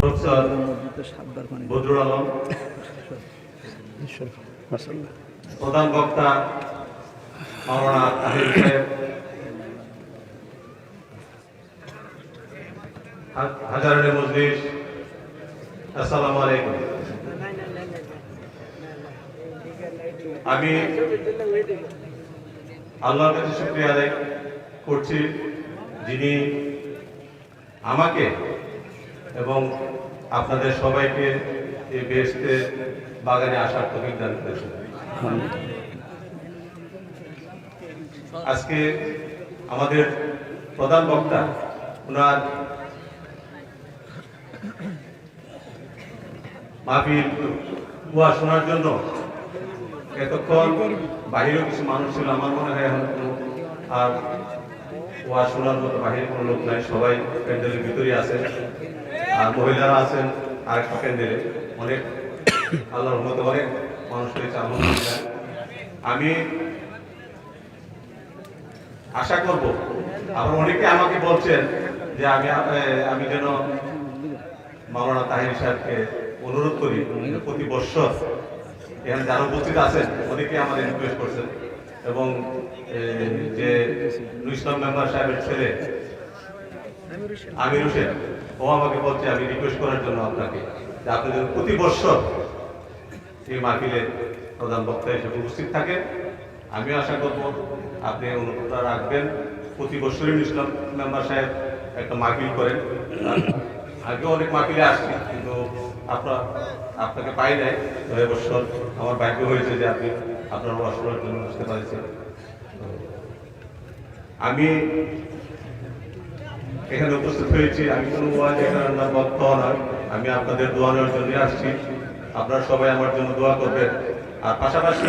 Professor Badrul Alam, প্রধান বক্তা মাওলানা তাহির সাহেব, হাজারানি মজলিস, আসসালামু আলাইকুম। আমি আল্লাহর কাছে শুকরিয়া আদায় করছি, যিনি আমাকে এবং আপনাদের সবাইকে এই বেহেশতের বাগানে আসার তৌফিক দান করেছেন। আজকে আমাদের প্রধান বক্তা ওনার মাহফিল ওয়াজ শোনার জন্য এতক্ষণ বাহিরেও কিছু মানুষ ছিল। আমার মনে হয় এখন আর ওয়াজ শোনার মতো বাহিরে কোনো লোক নাই, সবাই প্যান্ডেলের ভিতরে আছেন, আর মহিলারা আছেন আরেকটা প্যান্ডেলে। অনেক আল্লাহর মতো অনেক মানুষ হয়েছে, আলহামদুলিল্লাহ। আমি আশা করব, আবার অনেকে আমাকে বলছেন যে আমি যেন মাওলানা তাহির সাহেবকে অনুরোধ করি প্রতি বৎসর এখানে যারা উপস্থিত আছেন অনেকে আমাদের রিকোয়েস্ট করছেন, এবং যে ইসলাম মেম্বার সাহেবের ছেলে আমির হোসেন, ও আমাকে বলছে আমি রিকোয়েস্ট করার জন্য আপনাকে, যে আপনি যদি প্রতি বৎসর এই মাহফিলে প্রধান বক্তা হিসেবে উপস্থিত থাকেন। আমিও আশা করব আপনি অনুরোধটা রাখবেন, প্রতি বছরই ইসলাম মেম্বার সাহেব একটা মাহফিল করেন। আগেও অনেক মাহফিলে আসছি, কিন্তু আপনাকে পাই নাই। এবছর আমার ভাগ্য হয়েছে যে আপনি আপনার পড়াশোনার জন্য আসতে পারছেন। আমি এখানে উপস্থিত হয়েছি, আমি কোনো বক্তা নয়, আমি আপনাদের দোয়া নেওয়ার জন্য আসছি। আপনারা সবাই আমার জন্য দোয়া করবেন, আর পাশাপাশি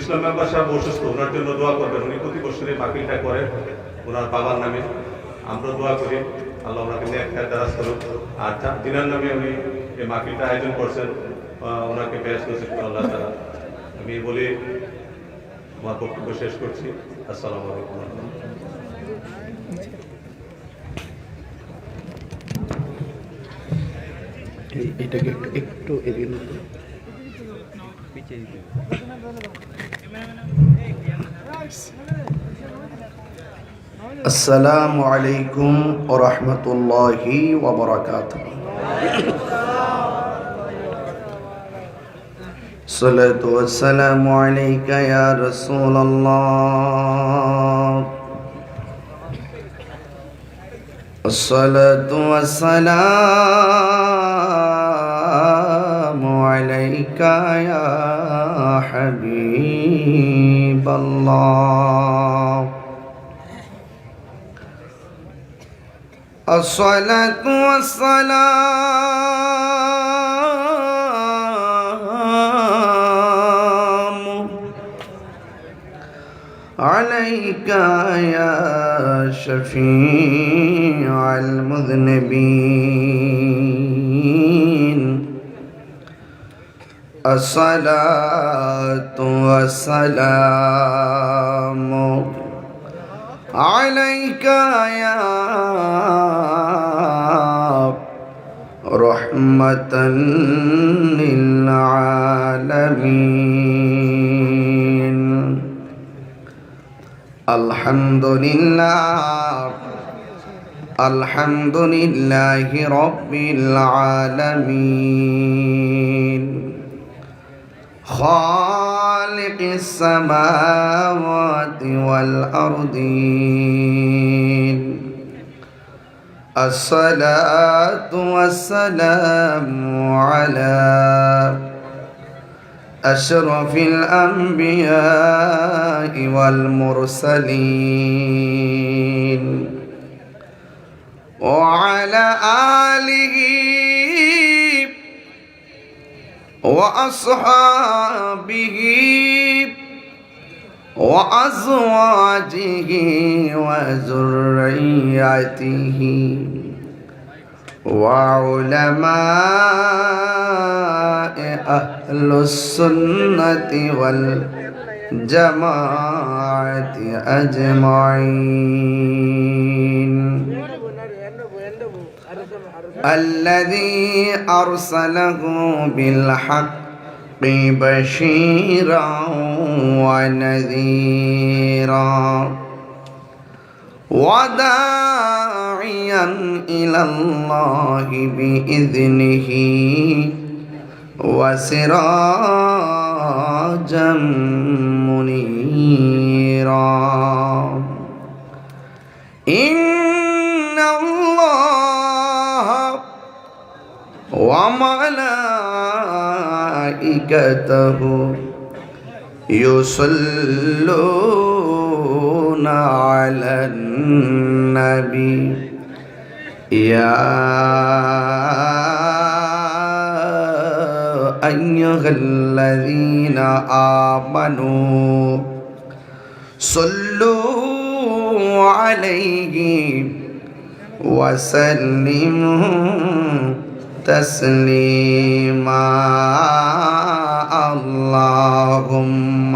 ইসলাম মেম্বার সাহেব অসুস্থ, ওনার জন্য দোয়া করবেন। উনি প্রতি বছরই মাহফিলটা করেন ওনার বাবার নামে, আমরা দোয়া করি আল্লাহ ওনাকে নেক দারাজ করুক। আর দিনার নামে উনি এই মাহফিলটা আয়োজন করছেন, ওনাকে বেশ নসিব করুন আল্লাহ তাআলা। আমি বলি আমার বক্তব্য শেষ করছি। আসসালামু আলাইকুম। এটাকে একটু এদিকে আসসালামু আলাইকুম ওয়া রাহমাতুল্লাহি ওয়া বারাকাতুহু। সালাতু ওয়াসসালামু আলাইকা ইয়া রাসূলুল্লাহ। الصلاة والسلام عليك يا حبيب الله. الصلاة والسلام عليك يا شفيع المذنبين. الصلاة والسلام عليك يا رحمة للعالمين. الحمد لله رب العالمين، خالق السماوات والأرضين. الصلاة والسلام على أشرف الأنبياء والمرسلين، وعلى آله وأصحابه وأزواجه وذريته وعلماء أهل السنة والجماعة أجمعين. الذي أرسله بالحق بشيرا ونذيرا وداعيا إلى الله بإذنه وسراجا منيرا إن الله وملائكته يصلون على النبي يا أيها الذين آمنوا صلوا عليه وسلموا تسليما اللهم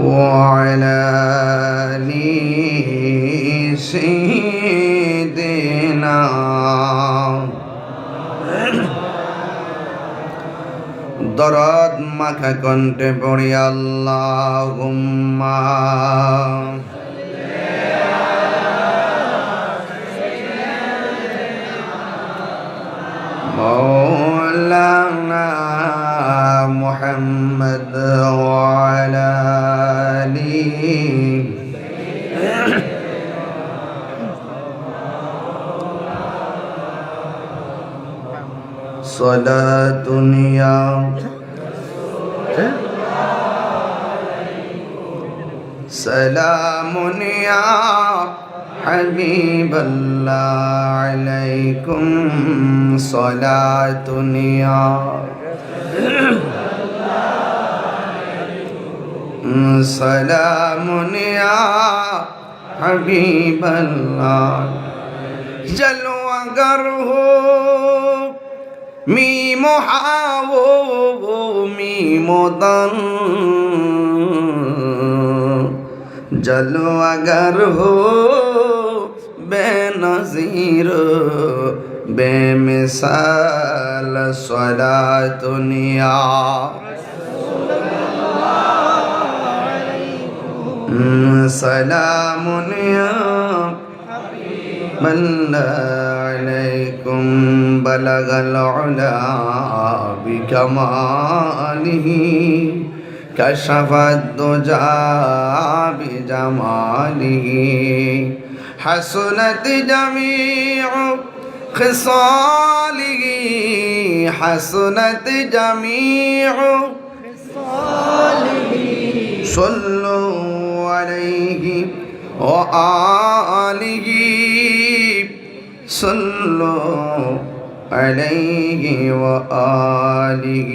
وعلى آل سيدنا দরদ মাখা কণ্ঠে পড়ি আল্লাহুম্মা মাওলানা মুহাম্মদ ওয়া আলা আলিহি সালাতুন ইয়া সালামুন ইয়া হাবিবাল্লাহ আলাইকুম সালাতুন ইয়া সালামুন ইয়া হাবিবাল্লাহ জলওয়াগর হো ميم حاو ميم دن جلوگر ہو بے نظیر بے مثال صلاۃ یا سلام یا من عليكم بلغ العلا بكماله كشف الدجى بجماله حسنت جميع خصاله حسنت جميع خصاله صلوا عليه وآله صلوا عليه وآله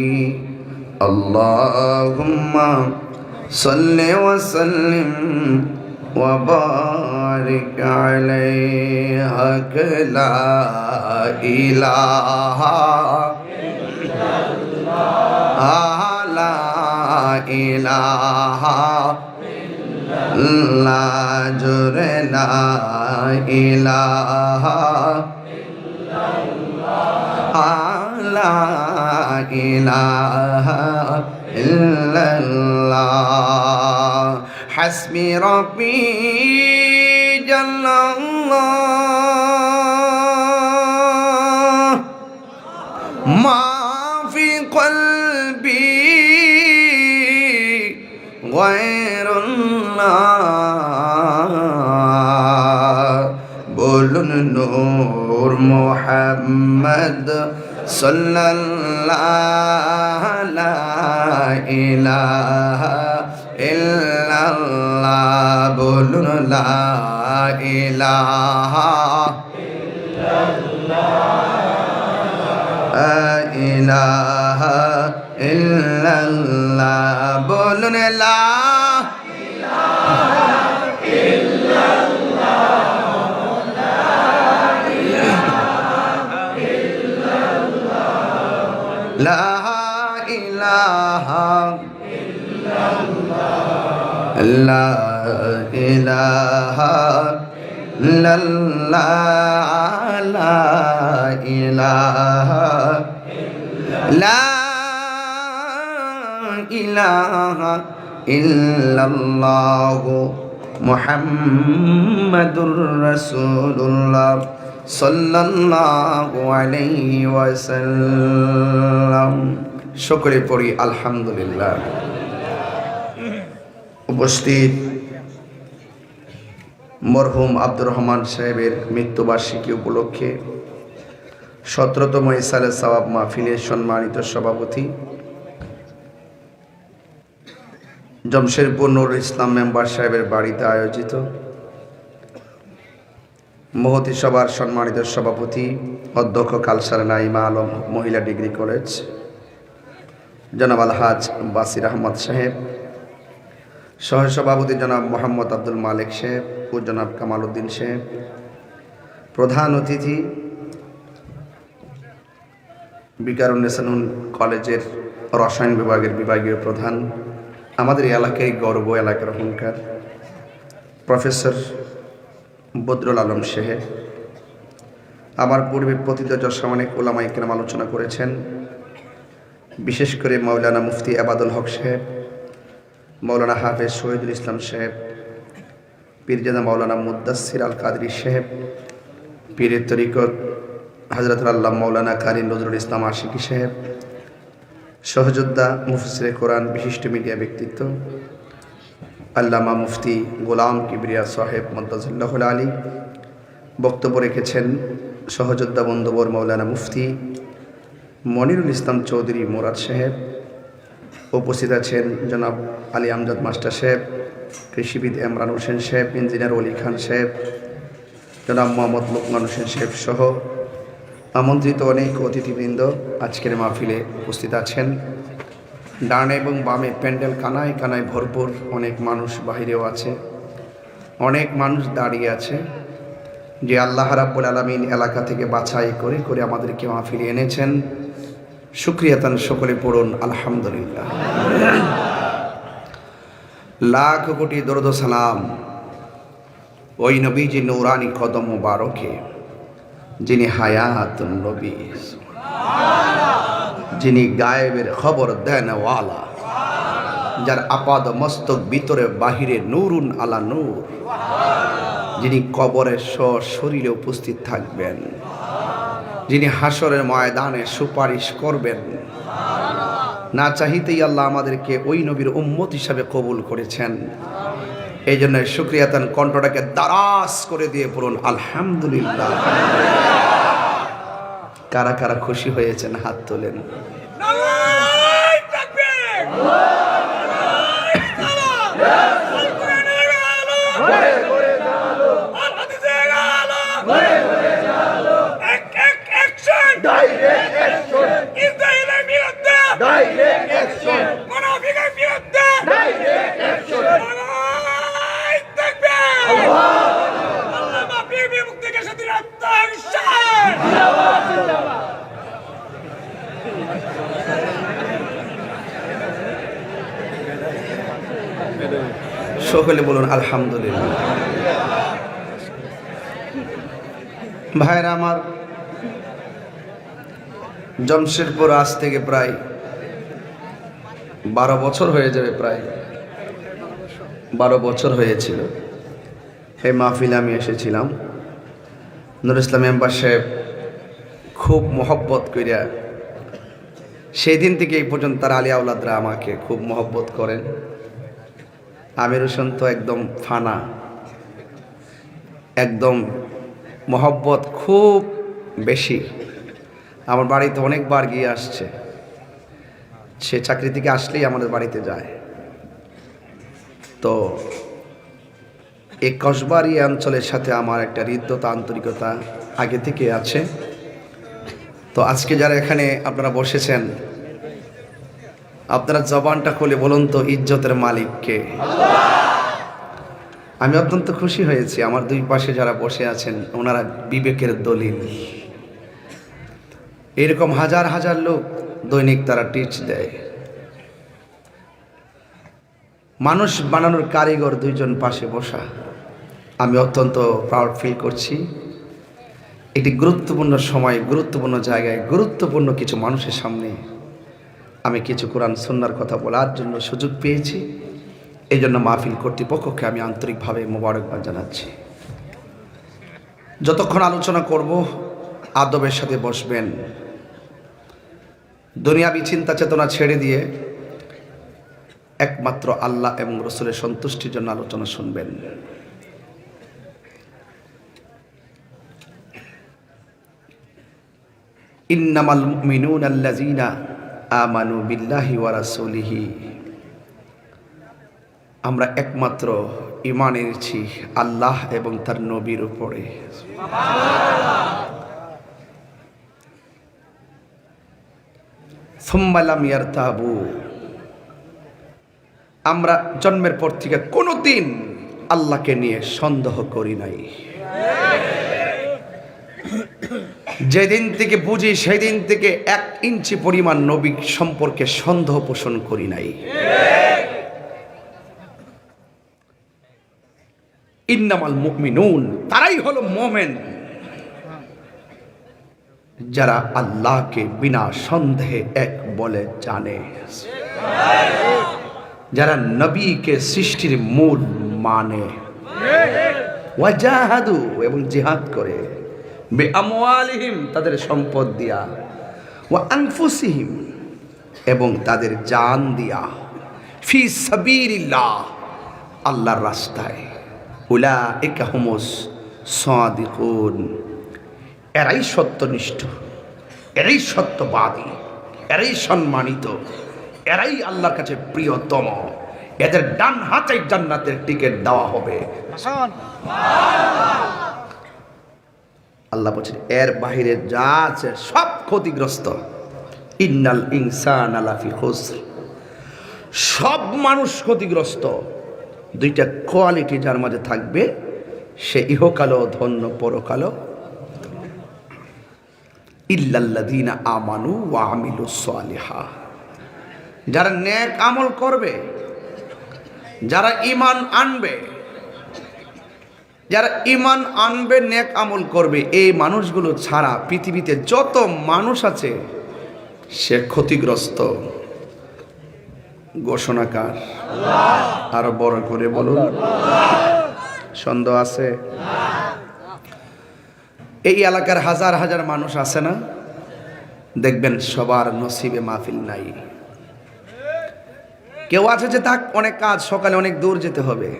اللهم صل وسلم وبارك عليه لا إله إلا الله لا إله لا جرى لا إله إلا الله لا إله إلا الله حسبي ربي جل الله ما في قلبي غير বলুন নূর মুহাম্মদ সাল্লাল্লাহু লা ইলাহা ইল্লাল্লাহ বলুন লা ইলাহা ইল্লাল্লাহ লা ইলাহা ইল্লাল্লাহ বলুন লা لا ইলাহা লা ইলাহা ইল্লাল্লাহ লা ইলাহা লা ইলাহা ইল্লাল্লাহ মুহাম্মাদুর রাসূলুল্লাহ সাল্লাল্লাহু আলাইহি ওয়াসাল্লাম। সকলে পড়ি আলহামদুলিল্লাহ। উপস্থিত মরহুম আব্দুর রহমান সাহেবের মৃত্যুবার্ষিকী উপলক্ষে 17তম ইসালে সওয়াব মাহফিলের সম্মানিত সভাপতি জমশেদপুর নুরুল ইসলাম মেম্বার সাহেবের বাড়িতে আয়োজিত মহতী সভার সম্মানিত সভাপতি অধ্যক্ষ কালসার নাইমা আলম মহিলা ডিগ্রি কলেজ জনাব আলহাজ বাসির আহমদ সাহেব, সহসভাপতি জনাব মোহাম্মদ আব্দুল মালিক সাহেব ও জনাব কামাল উদ্দিন সাহেব, প্রধান অতিথি বিকারুন্নেসানুন কলেজের রসায়ন বিভাগের বিভাগীয় প্রধান, আমাদের এলাকায় গর্ব, এলাকার অহংকার প্রফেসর বদরুল আলম সাহেব। আমার পূর্বে পতিত যশা অনেক ওলামায়ে কেরাম আলোচনা করেছেন, বিশেষ করে মাওলানা মুফতি আবাদুল হক সাহেব, মাওলানা হাফেজ শহীদুল ইসলাম সাহেব, পীরজাদা মাওলানা মুদাসসির আল কাদরি সাহেব, পীরের তরিকত হযরতুল আল্লাহ মাওলানা কারি নজরুল ইসলাম আশিকি সাহেব, সহযোদ্ধা মুফসিরে কোরআন, বিশিষ্ট মিডিয়া ব্যক্তিত্ব আল্লামা মুফতি গোলাম কিবরিয়া সাহেব মদ্দাজিল্লাহুল আলী। বক্তব্য রেখেছেন সহযোদ্ধা বন্ধুবর মাওলানা মুফতি মনিরুল ইসলাম চৌধুরী মোরাদ সাহেব। উপস্থিত আছেন জনাব আলী আমজাদ মাস্টার সাহেব, কৃষিবিদ ইমরান হোসেন সাহেব, ইঞ্জিনিয়ার অলি খান সাহেব, জনাব মোহাম্মদ লোকমান হোসেন সাহেব সহ আমন্ত্রিত অনেক অতিথিবৃন্দ আজকের মাহফিলে উপস্থিত আছেন। ডানে এবং বামে প্যান্ডেল কানায় কানায় ভরপুর, অনেক মানুষ বাহিরেও আছে, অনেক মানুষ দাঁড়িয়ে আছে। যে আল্লাহ রাব্বুল আলামিন এলাকা থেকে বাছাই করে করে আমাদেরকে মাহফিলে এনেছেন, শুকরিয়া তান সকলে পড়ুন আলহামদুলিল্লাহ। লাখ কোটি দরুদ সালাম ওই নবীজি নূরানি কদম মুবারকে, যিনি হায়াতুন নবী, যিনি গায়েবের খবর দেন ওয়ালা, যার আপাদ মস্তক ভিতরে বাহিরে নূরুন আলা নূর, যিনি কবরের শরীরে উপস্থিত থাকবেন, যিনি হাসরের ময়দানে সুপারিশ করবেন। না চাহিতেই আল্লাহ আমাদেরকে ওই নবীর উম্মত হিসাবে কবুল করেছেন। এই জন্য শুকরিয়া তান কণ্ঠটাকে দারাজ করে দিয়ে পড়ুন আলহামদুলিল্লাহ। কারা কারা খুশি হয়েছেন হাত তোলেন। সকলে বলুন আলহামদুলিল্লাহ। ভাইরা আমার, জমশেদপুর আজ থেকে প্রায় 12 বছর হয়ে যাবে, প্রায় 12 বছর হয়েছিল এই মাহফিলে আমি এসেছিলাম। নুরুল ইসলাম মেম্বার সাহেব খুব মহব্বত করিয়া সেই দিন থেকে এই পর্যন্ত তার আলী আওলাদরা আমাকে খুব মহব্বত করেন। আমির হোসেন তো একদম ফানা, একদম মহব্বত খুব বেশি। আমার বাড়িতে অনেকবার গিয়ে আসছে, সে চাকরি থেকে আসলেই আমাদের বাড়িতে যায়। তো এই কসবাড়ি অঞ্চলের সাথে আমার একটা হৃদ্যতা, আন্তরিকতা আগে থেকে আছে। তো আজকে যারা এখানে আপনারা বসেছেন, আপনারা জবানটা খুলে বলুন তো ইজ্জতের মালিককে। আমি অত্যন্ত খুশি হয়েছি। আমার দুই পাশে যারা বসে আছেন ওনারা বিবেকের দলিল। এরকম হাজার হাজার লোক দৈনিক তারা টিচ দেয়, মানুষ বানানোর কারিগর দুইজন পাশে বসা। আমি অত্যন্ত প্রাউড ফিল করছি। একটি গুরুত্বপূর্ণ সময়, গুরুত্বপূর্ণ জায়গায়, গুরুত্বপূর্ণ কিছু মানুষের সামনে আমি কিছু কোরআন সুন্নাহর কথা বলার জন্য সুযোগ পেয়েছি। এই জন্য মাহফিল কর্তৃপক্ষকে আমি আন্তরিকভাবে মোবারকবাদ জানাচ্ছি। যতক্ষণ আলোচনা করব আদবের সাথে বসবেন, দুনিয়াবি চিন্তা চেতনা ছেড়ে দিয়ে একমাত্র আল্লাহ এবং রসুলের সন্তুষ্টির জন্য আলোচনা শুনবেন। ইন্নামাল মুমিনুনা আল্লাযীনা আমানু বিল্লাহি ওয়া রাসূলিহি, আমরা একমাত্র ঈমান এনেছি আল্লাহ এবং তার নবীর উপরে। সুম্মা লাম ইয়ারতাবু, আমরা জন্মের পর থেকে কোনোদিন আল্লাহকে নিয়ে সন্দেহ করি নাই। যেদিন থেকে বুঝি সেদিন থেকে 1 ইঞ্চি পরিমাণ নবী সম্পর্কে সন্দেহ পোষণ করি নাই। ইন্নামাল মুমিনুন, তারাই হলো মোমেন যারা আল্লাহকে বিনা সন্দেহে এক বলে জানে, যারা নবীকে সৃষ্টির মূল মানে, ওয়াজাহাদু, এবং জিহাদ করে, বিআমওয়ালিহিম, তাদের সম্পদ দিয়া, ওয়া আনফুসিহিম, এবং তাদের জান দিয়া, ফি সাবিলিল্লাহ, আল্লাহর রাস্তায়। উলাইকা হুমুস সাদিকুন, এরাই সত্যনিষ্ঠ, এরাই সত্যবাদী, এরাই সম্মানিত, এরাই আল্লাহর কাছে প্রিয়তম। এদের ডান হাতে জান্নাতের টিকিট দেওয়া হবে। আল্লাহ বলছেন এর বাহিরে যা আছে সব ক্ষতিগ্রস্ত। ইন্নাল ইনসানা লাফি খুসর, সব মানুষ ক্ষতিগ্রস্ত। দুইটা কোয়ালিটি যার মাঝে থাকবে সে ইহকালও ধন্য, পরকালও। ইল্লাল্লাযীনা আমানু ওয়া আমিলুস সালিহাত, যারা নেক আমল করবে, যারা ঈমান আনবে, যারা ঈমান আনবে, নেক আমল করবে, এই মানুষগুলো ছাড়া পৃথিবীতে যত মানুষ আছে সে ক্ষতিগ্রস্ত। ঘোষণাকার আরো বড় করে বলুন, সন্দেহ আছে? এই এলাকার হাজার হাজার মানুষ আছে না, দেখবেন সবার নসিবে মাহফিল নাই। কেউ আছে যে তাক অনেক কাজ, সকালে অনেক দূর যেতে হবে।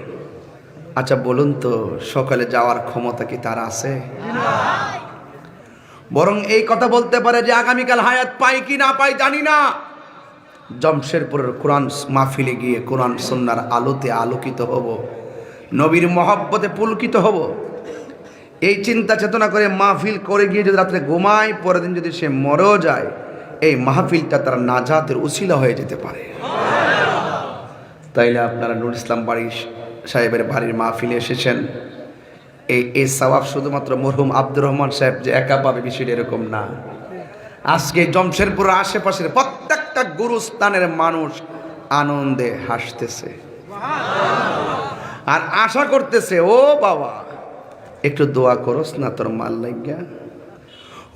আচ্ছা বলুন তো, সকালে যাওয়ার ক্ষমতা কি তার আছে? বরং এই কথা বলতে পারে যে আগামীকাল হায়াত পাই কি না পাই জানি না, জমশেরপুরের কোরআন মাহফিলে গিয়ে কোরআন সুন্নাহর আলোতে আলোকিত হব, নবীর মহব্বতে পুলকিত হব। এই চিন্তা চেতনা করে মাহফিল করে গিয়ে যদি রাত্রে ঘুমায়, পরের দিন যদি সে মরেও যায়, এই মাহফিলটা তার নাজাতের উসিলা হয়ে যেতে পারে। তাইলে আপনারা নুর ইসলাম বাড়ি সাহেবের বাড়ির মাহফিলে এসেছেন, এই সওয়াব শুধুমাত্র মরহুম আব্দুর রহমান সাহেব যে একা পাবে বিষয়টা এরকম না। আজকে জমশেরপুরের আশেপাশের প্রত্যেকটা গুরুস্থানের মানুষ আনন্দে হাসতেছে আর আশা করতেছে, ও বাবা একটু দোয়া করস না তোর মাল লাগিয়া,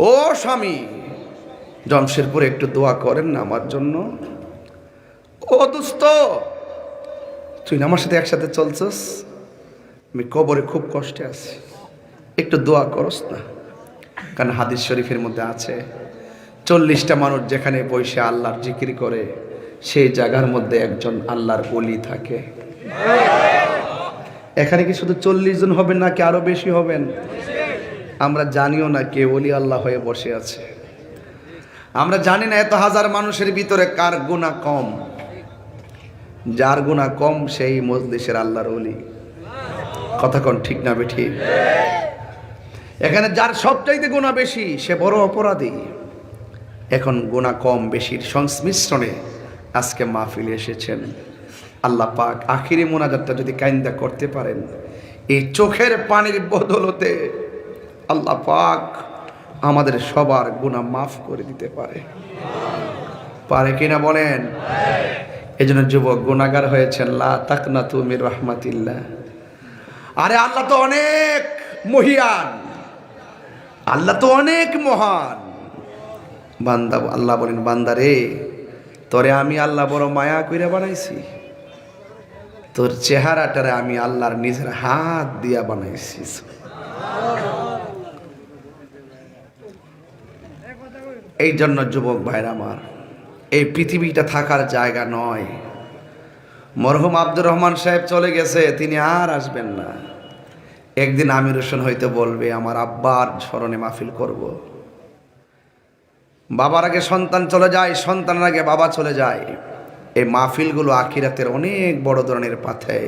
ও স্বামী জমশেরপুরে একটু দোয়া করেন না আমার জন্য, ও দোস্ত তুই না আমার সাথে একসাথে চলছস, আমি কবরে খুব কষ্টে আছি, একটু দোয়া করস না। কারণ হাদিস শরীফের মধ্যে আছে 40টা মানুষ যেখানে বসে আল্লাহর জিকির করে, সেই জায়গার মধ্যে একজন আল্লাহর ওলি থাকে। এখানে কি শুধু 40 জন হবেন নাকি আরো বেশি হবেন? আমরা জানিও না কে ওলি আল্লাহ হয়ে বসে আছে। আমরা জানি না এত হাজার মানুষের ভিতরে কার গুনাহ কম। যার গুনাহ কম সেই মজলিসের আল্লাহর ওলি। কথা কোন ঠিক না বেঠি? এখানে যার সবচাইতে গুনাহ বেশি সে বড় অপরাধী। এখন গুনাহ কম বেশির সংমিশ্রণে আজকে মাহফিলে এসেছেন। আল্লাহ পাক আখিরি মোনাজাতটা যদি কাইন্দা করতে পারেন, এই চোখের পানির বদলতে আল্লাহ পাক আমাদের সবার গুনাহ মাফ করে দিতে পারে। পারে কিনা বলেন? এই জন্য যুবক গুনাহগার হয়েছেন, লা তাকনাতু মির রাহমাতিল্লাহ। আরে আল্লাহ তো অনেক মহিয়ান, আল্লাহ তো অনেক মহান। বান্দা, আল্লাহ বলেন, বান্দা রে, তোরে আমি আল্লাহ বড় মায়া কইরা বানাইছি, তোর চেহারাটারে আমি আল্লাহর নিজের হাত দিয়া বানাইছি। এই জন্য যুবক ভাইরা আমার, এই পৃথিবীটা থাকার জায়গা নয়। মরহুম আব্দুর রহমান সাহেব চলে গেছে, তিনি আর আসবেন না। একদিন আমির হোসেন হয়তো বলবে, আমার আব্বার স্মরণে মাহফিল করব। বাবার আগে সন্তান চলে যায়, সন্তানের আগে বাবা চলে যায়। এই মাহফিলগুলো আখিরাতের অনেক বড় ধরনের পাথে।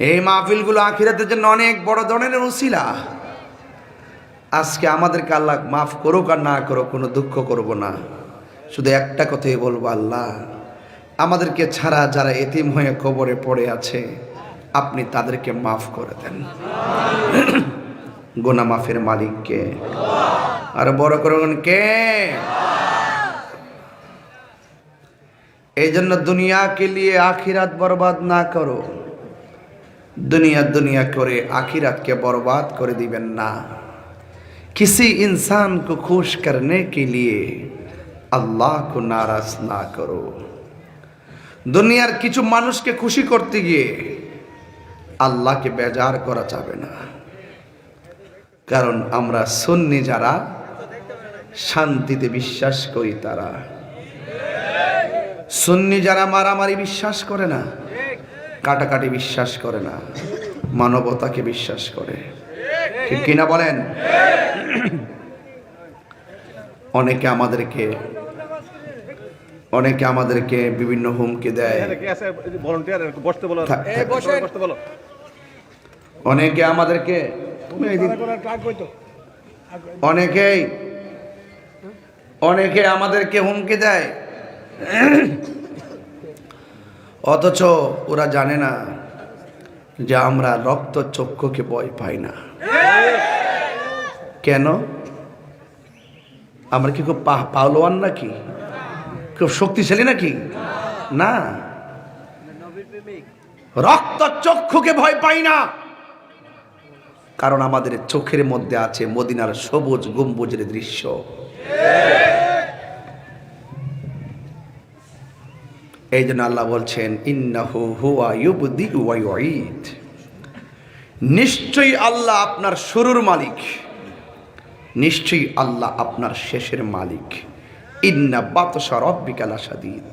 এই মাহফিলগুলো আখিরাতের জন্য অনেক বড় ধরনের উসিলা। আজকে আমাদেরকে আল্লাহ মাফ করুক আর না করুক, কোনো দুঃখ করব না। শুধু একটা কথাই বলবো, আল্লাহ আমাদেরকে ছাড়া যারা এতিম হয়ে কবরে পড়ে আছে, আপনি তাদেরকে মাফ করে দেন। গুনাহ মাফের মালিক কে? আর বড় করবেন কে? এই জন্য দুনিয়াকে লিয়ে আখিরাত বরবাদ না করো। দুনিয়া দুনিয়া করে आखिरत बर्बाद कर दिबेन ना। किसी इंसान को खुश करने के लिए अल्लाह को नाराज ना करो। दुनियार किछु मानुष के खुशी करते गिए अल्लाह के बेजार करा जाबे ना। कारण आमरा सुन्नी जारा शांतिते विश्वास करी तारा, सुन्नी जारा मारामारी विश्वास करे ना, काटाकाटी विश्वास करे ना, मानवता के विश्वास करे। ठीक किना बोलेन? অনেকে আমাদেরকে বিভিন্ন হুমকি দেয়, অনেকে আমাদেরকে অনেকে আমাদেরকে হুমকি দেয়, অথচ ওরা জানে না যে আমরা রক্ত চক্ষুকে ভয় পাই না। কেন? আমরা কি খুব পাওলোয়ান নাকি? খুব শক্তিশালী নাকি? না, রক্ত চক্ষুকে ভয় পাই না, কারণ আমাদের চোখের মধ্যে আছে মদিনার সবুজ গম্বুজের দৃশ্য। এই জন্য আল্লাহ বলছেন ইন্নাহু হুয়া ইউবদি ওয়া ইউঈদ, নিশ্চয়ই আল্লাহ আপনার শুরুর মালিক, নিশ্চয়ই আল্লাহ আপনার শেষের মালিক। ইন্না বাতশা রাব্বিকা লাশাদীদ,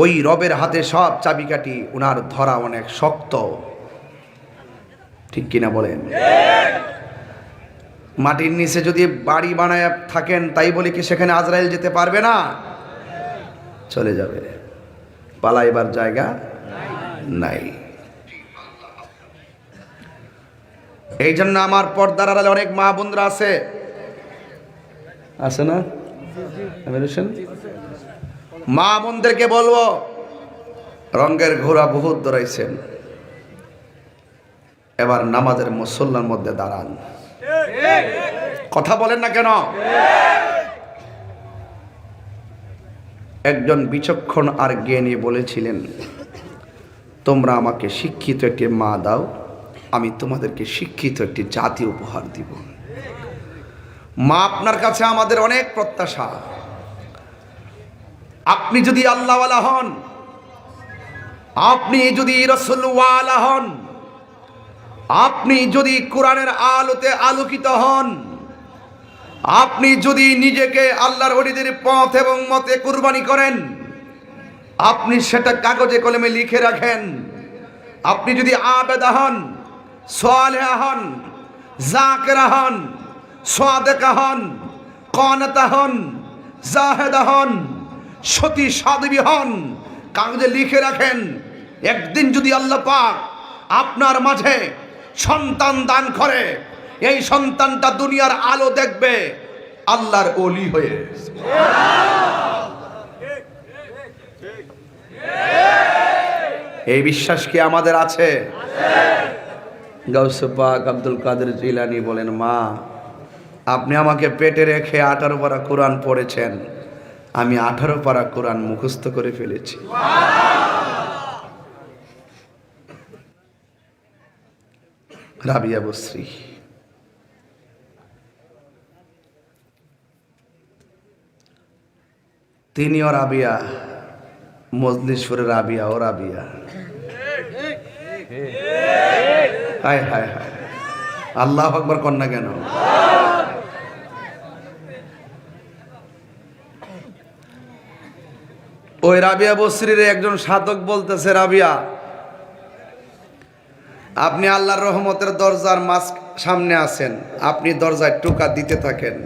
ওই রবের হাতে সব চাবিকাঠি, ওনার ধরা অনেক শক্ত। ঠিক কিনা বলেন? মাটির নিচে যদি বাড়ি বানায় থাকেন, তাই বলে কি সেখানে আজরাইল যেতে পারবে না? চলে যাবে, পালাইবার জায়গা নাই। এই জন্য আমার পর্দার আড়ালে অনেক মা বোনরা আছে না? মা বোনদেরকে বলবো, রঙের ঘোড়া বহুত দৌড়াইছেন, এবার নামাজের মুসল্লার মধ্যে দাঁড়ান। কথা বলেন না কেন? একজন বিচক্ষণ আর জ্ঞানী বলেছিলেন, তোমরা আমাকে শিক্ষিত একটি মা দাও, আমি তোমাদেরকে শিক্ষিত একটি জাতি উপহার দিব। মা আপনার কাছে আমাদের অনেক প্রত্যাশা। আপনি যদি আল্লাহওয়ালা হন, আপনি যদি রাসূলওয়ালা হন, আপনি যদি কোরআনের আলোতে আলোকিত হন, আপনি যদি নিজেকে আল্লাহর ওলিদের পথ এবং মতে কুরবানি করেন, আপনি সেটা কাগজে কলমে লিখে রাখেন, আপনি যদি আবেদা হন, সালেহা হন, জাকিরা হন, সাদেকা হন, কানাতা হন, জাহেদা হন, সতী সাধ্বী হন, কাগজে লিখে রাখেন। একদিন যদি আল্লাহ পাক আপনার মাঝে সন্তান দান করে, এই সন্তানটা দুনিয়ার আলো দেখবে আল্লাহর ওলি হয়ে। এই বিশ্বাস কি আমাদের আছে? গাউসে পাক আব্দুল কাদের জিলানী বলেন, মা আপনি আমাকে পেটে রেখে 18 পারা কোরআন পড়েছেন, আমি 18 পারা কোরআন মুখস্থ করে ফেলেছি। রাবিয়া বসরি, তিনিও রাবিয়া, মজলিশপুরের রাবিয়া ও রাবিয়া। হায় হায় হায়, আল্লাহু আকবার কন্যা কেন? ওই রাবিয়া বসরির একজন সাধক বলতেছে, রাবিয়া আপনি আল্লাহর রহমতের দরজার সামনে আছেন, আপনি দরজায় টোকা দিতে থাকেন,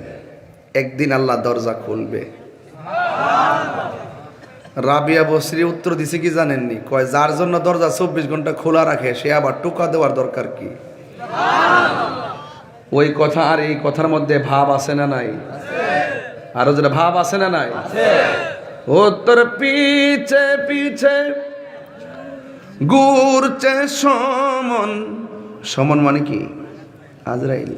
একদিন আল্লাহ দরজা খুলবে। রাবিয়া বসরি উত্তর দিছে কি জানেননি? কয়, যার জন্য দরজা 24 ঘন্টা খোলা রাখে সে আবার টোকা দেওয়ার দরকার কি? ওই কথা আর এই কথার মধ্যে ভাব আছে না নাই? আরো যেটা ভাব আছে না নাই? ও তোর পিছে পিছে ঘুরছে সমন। সমন মানে কি? আজরাইল।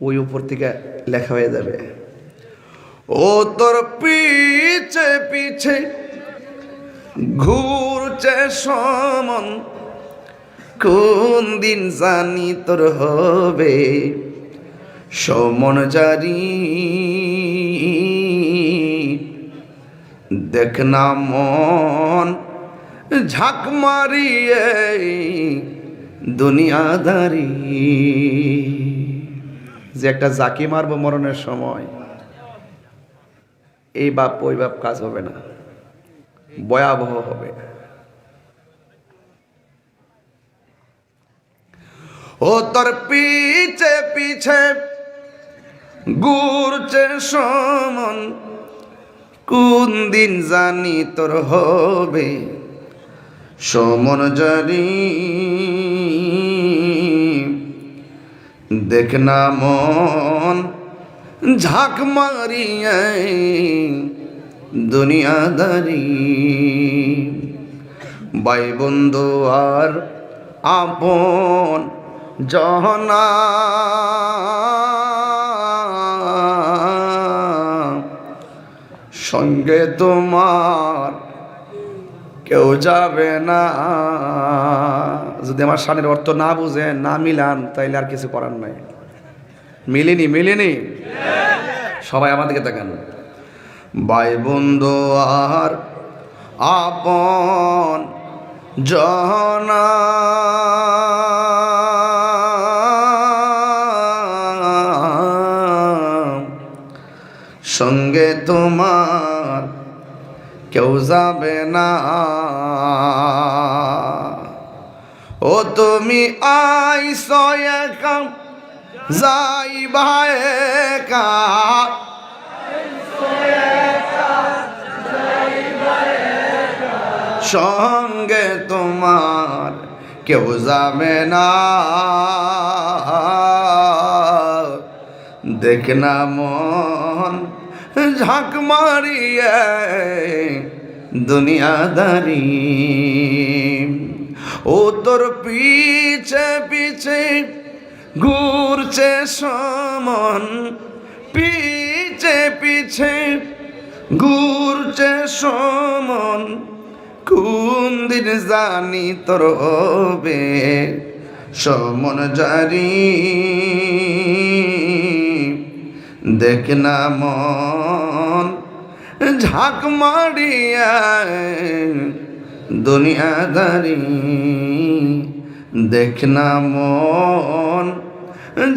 ওই উপর থেকে লেখা হয়ে যাবে, ও তোর পিছে পিছে ঘুরছে সমন, কোন দিন জানি তোর হবে সমন জারি। দেখ না মন ঝাঁক মারিয়ে দুনিয়াদারি। যে একটা জাকি মারবো মরণের সময়, এই বাপ ওই বাপ কাজ হবে না, ভয়াবহ হবে। ও তোর পিছে পিছে ঘুরছে সমন, কোন দিন জানি তোর হবে সমন জারি। দেখ না মন ঝাঁক মারিয়ে দুনিয়াদারি। ভাই বন্ধু আর আপন জহনা, সঙ্গে তোমার কেউ যাবে না। যদি আমার শানের অর্থ না বুঝেন, না মিলান, তাইলে আর কিছু করার নাই। মিলিনি মিলিনি, সবাই আমাদেরকে তাকান। ভাই বন্ধু আর আপন জহনা, সঙ্গে তোমার কেউ যাবে না। ও তুমি আইছো একা যাইবা একা, সঙ্গে তোমার কেউ যাবে না। দেখ না মন ঝাঁক মারিয়ে দুনিয়াদারি। ও তোর পিছে পিছে ঘুরছে সমন, পিছে পিছে ঘুরছে সমন, কোন দিন জানি তোর হবে সমন জারি। দেখ না মন ঝাঁক মারিয়া দুনিয়াদারি। দেখ না মন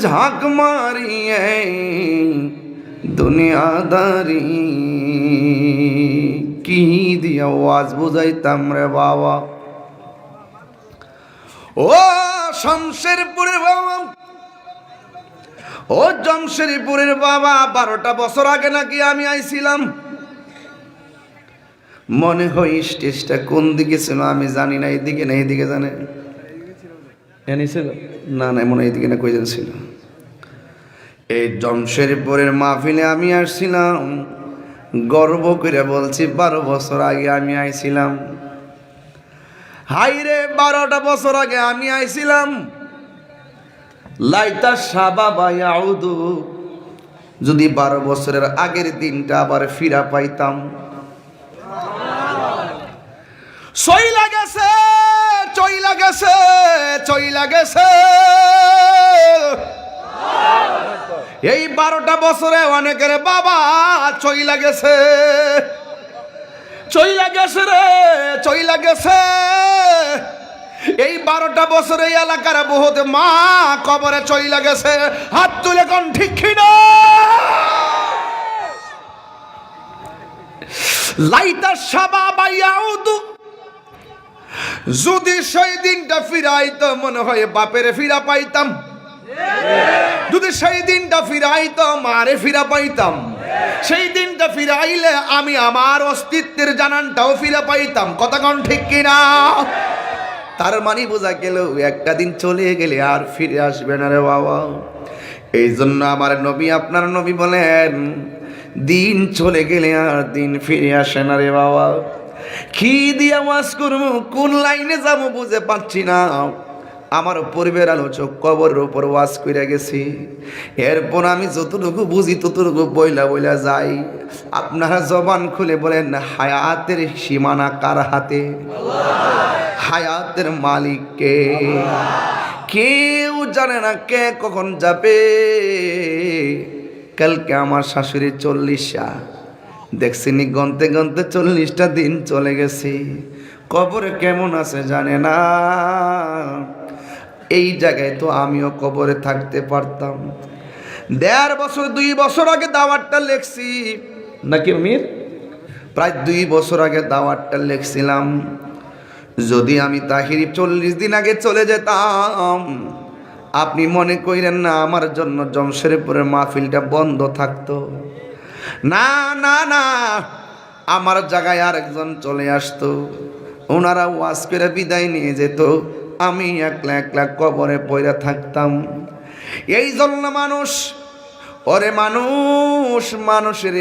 ঝাঁক মারিয়ে দুনিয়াদারি। কি দিয়া ওয়াজ বুঝাইতাম রে বাবা। ও শমশেরপুরের বাবা, ও জমশেরপুরের বাবা, 12টা বছর আগে নাকি আমি আইছিলাম। মনে হয় স্টেজটা কোন দিকে ছিল আমি জানি না, এইদিকে না এইদিকে জানে ছিল না, না মনে এইদিকে না, কই ছিল। এই জমশেরপুরের মাহফিলে আমি আসছিলাম, গর্ব করে বলছি 12 বছর আগে আমি আইছিলাম। হাইরে 12টা বছর আগে আমি আইছিলাম। লাইতা শাবাবা ইয়াউদু যদি 12 বছরের আগের দিনটা আবার ফিরা পাইতাম। চইলা গেছে, চইলা গেছে, চইলা গেছে। এই 12টা বছরে অনেকের বাবা চইলা গেছে, চইলা গেছে রে, চইলা গেছে। এই 12টা বছরে এই এলাকার বহুত মা কবরে চইলা গেছে। হাত তুলে কোন ঠিক কিনা? লাইতা শাবাবা ইয়াউদু, যদি সেই দিনটা ফিরাইতো মনে হয় বাপের ফিরা পাইতাম, যদি সেই দিনটা ফিরাইতো মারে ফিরা পাইতাম, সেই দিনটা ফিরাইলে আমি আমার অস্তিত্বের জানানটাও ফিরা পাইতাম। কথা কোন ঠিক কিনা? তার মানে বোঝা গেল একটা দিন চলে গেলে আর ফিরে আসবে না রে বাবা। এই জন্য আমার নবী, আপনার নবী বলেন, দিন চলে গেলে আর দিন ফিরে আসে না রে বাবা। কি দিয়ে ওয়াজ করবো, কোন লাইনে যাবো বুঝে পাচ্ছি না। আমার পরিবার আলোচক কবরের উপর ওয়াজ করে গেছি, এরপর আমি যতটুকু বুঝি ততটুকু বইলা বইলা যাই। আপনারা জবান খুলে বলেন, হায়াতের সীমানা কার হাতে? হায়াতের মালিক কে? কেউ জানে না কে কখন যাবে। কালকে আমার শাশুড়ি 40টা, দেখছিনি গনতে গনতে 40টা দিন চলে গেছে। কবরে কেমন আছে জানে না। এই জায়গায় তো আমিও কবরে থাকতে পারতাম। 1.5 বছর 2 বছর আগে দাওয়াতটা লেখছি নাকি মির, প্রায় 2 বছর আগে দাওয়াতটা লেখছিলাম। যদি আমি তাহিরি 40 দিন আগে চলে যেতাম, আপনি মনে করেন না আমার জন্য জমশেরপুরের মাহফিলটা বন্ধ থাকতো? না না না, আমার জায়গায় আরেকজন চলে আসতো, ওনারা ওয়াজ করে বিদায় নিয়ে যেত, আমি একলা একলা কবরে পড়ে থাকতাম। এই জন্য মানুষ, ওরে মানুষ, মানুষের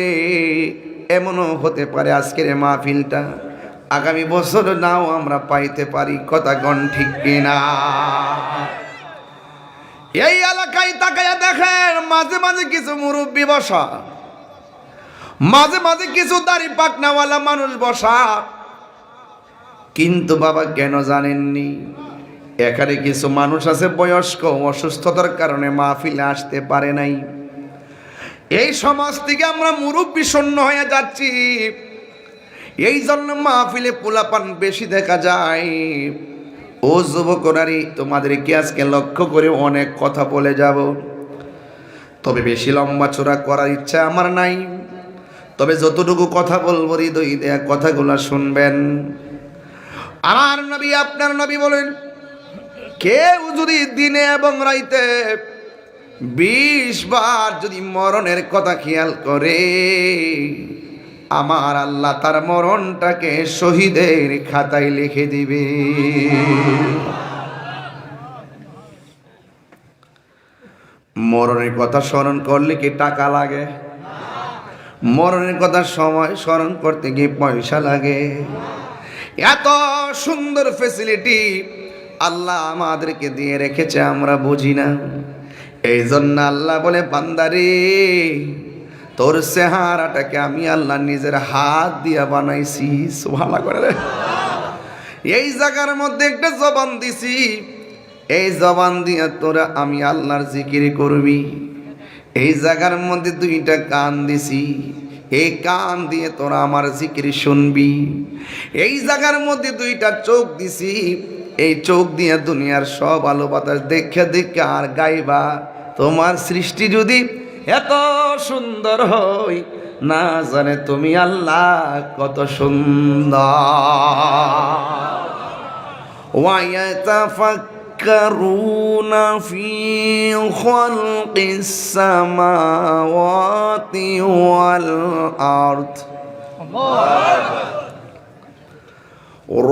এমনও হতে পারে আজকের মাহফিলটা আগামী বছর নাও আমরা পাইতে পারি। কথা গণ ঠিক কিনা? এই এলাকায় তাকায়া দেখেন, মাঝে মাঝে কিছু মুরব্বী বসা, মাঝে মাঝে কিছু দাড়ি পাকনাওয়ালা মানুষ বসা। কিন্তু বাবা কেন জানেননি, এখানে কিছু মানুষ আছে বয়স্ক, অসুস্থতার কারণে মাহফিলে আসতে পারে নাই। এই সমাজ থেকে আমরা মুরব্বী শূন্য হয়ে যাচ্ছি। এই জন্য মাহফিলে পোলাপান বেশি দেখা যায়। ও যুবকরারি, তোমাদেরকে আজকে লক্ষ্য করে অনেক কথা বলে যাব, তবে বেশি লম্বা চোরা করার ইচ্ছা আমার নাই। তবে যতটুকু কথা বলবো হৃদয় দেয়া কথাগুলো শুনবেন। আমার নবী, আপনার নবী বলেন, কেউ যদি দিনে এবং রাইতে 20 বার যদি মরণের কথা খেয়াল করে, আমার আল্লাহ তার মরণটাকে শহীদের খাতায় লিখে দিবে। মরণের কথা স্মরণ করলে কি টাকা লাগে? মরণের কথা সময় স্মরণ করতে গিয়ে পয়সা লাগে? এত সুন্দর ফেসিলিটি আল্লাহ আমাদেরকে দিয়ে রেখেছে, আমরা বুঝি না। এই জন্য আল্লাহ বলে, বান্দারে, তোর চেহারাটাকে আমি আল্লাহ নিজের হাত দিয়া বানাইছি। সুবহানাল্লাহ করে রে। এই জায়গার মধ্যে একটা জবান দিছি, এই জবান দিয়া তোরা আমি আল্লাহর জিকির করবি। এই জায়গার মধ্যে 2টা কান দিছি, এই কান দিয়ে তোরা আমার জিকির শুনবি। এই জায়গার মধ্যে 2টা চোখ দিছি, এই চোখ দিয়ে দুনিয়ার সব আলো বাতাস দেখে দেখে আর গাইবা। তোমার সৃষ্টি যদি এত সুন্দর হই, না জানে তুমি আল্লাহ কত সুন্দর। ওয়ায়াতাফাক্কারুনা ফি খালকিস সামাওয়াতি ওয়াল আরদ।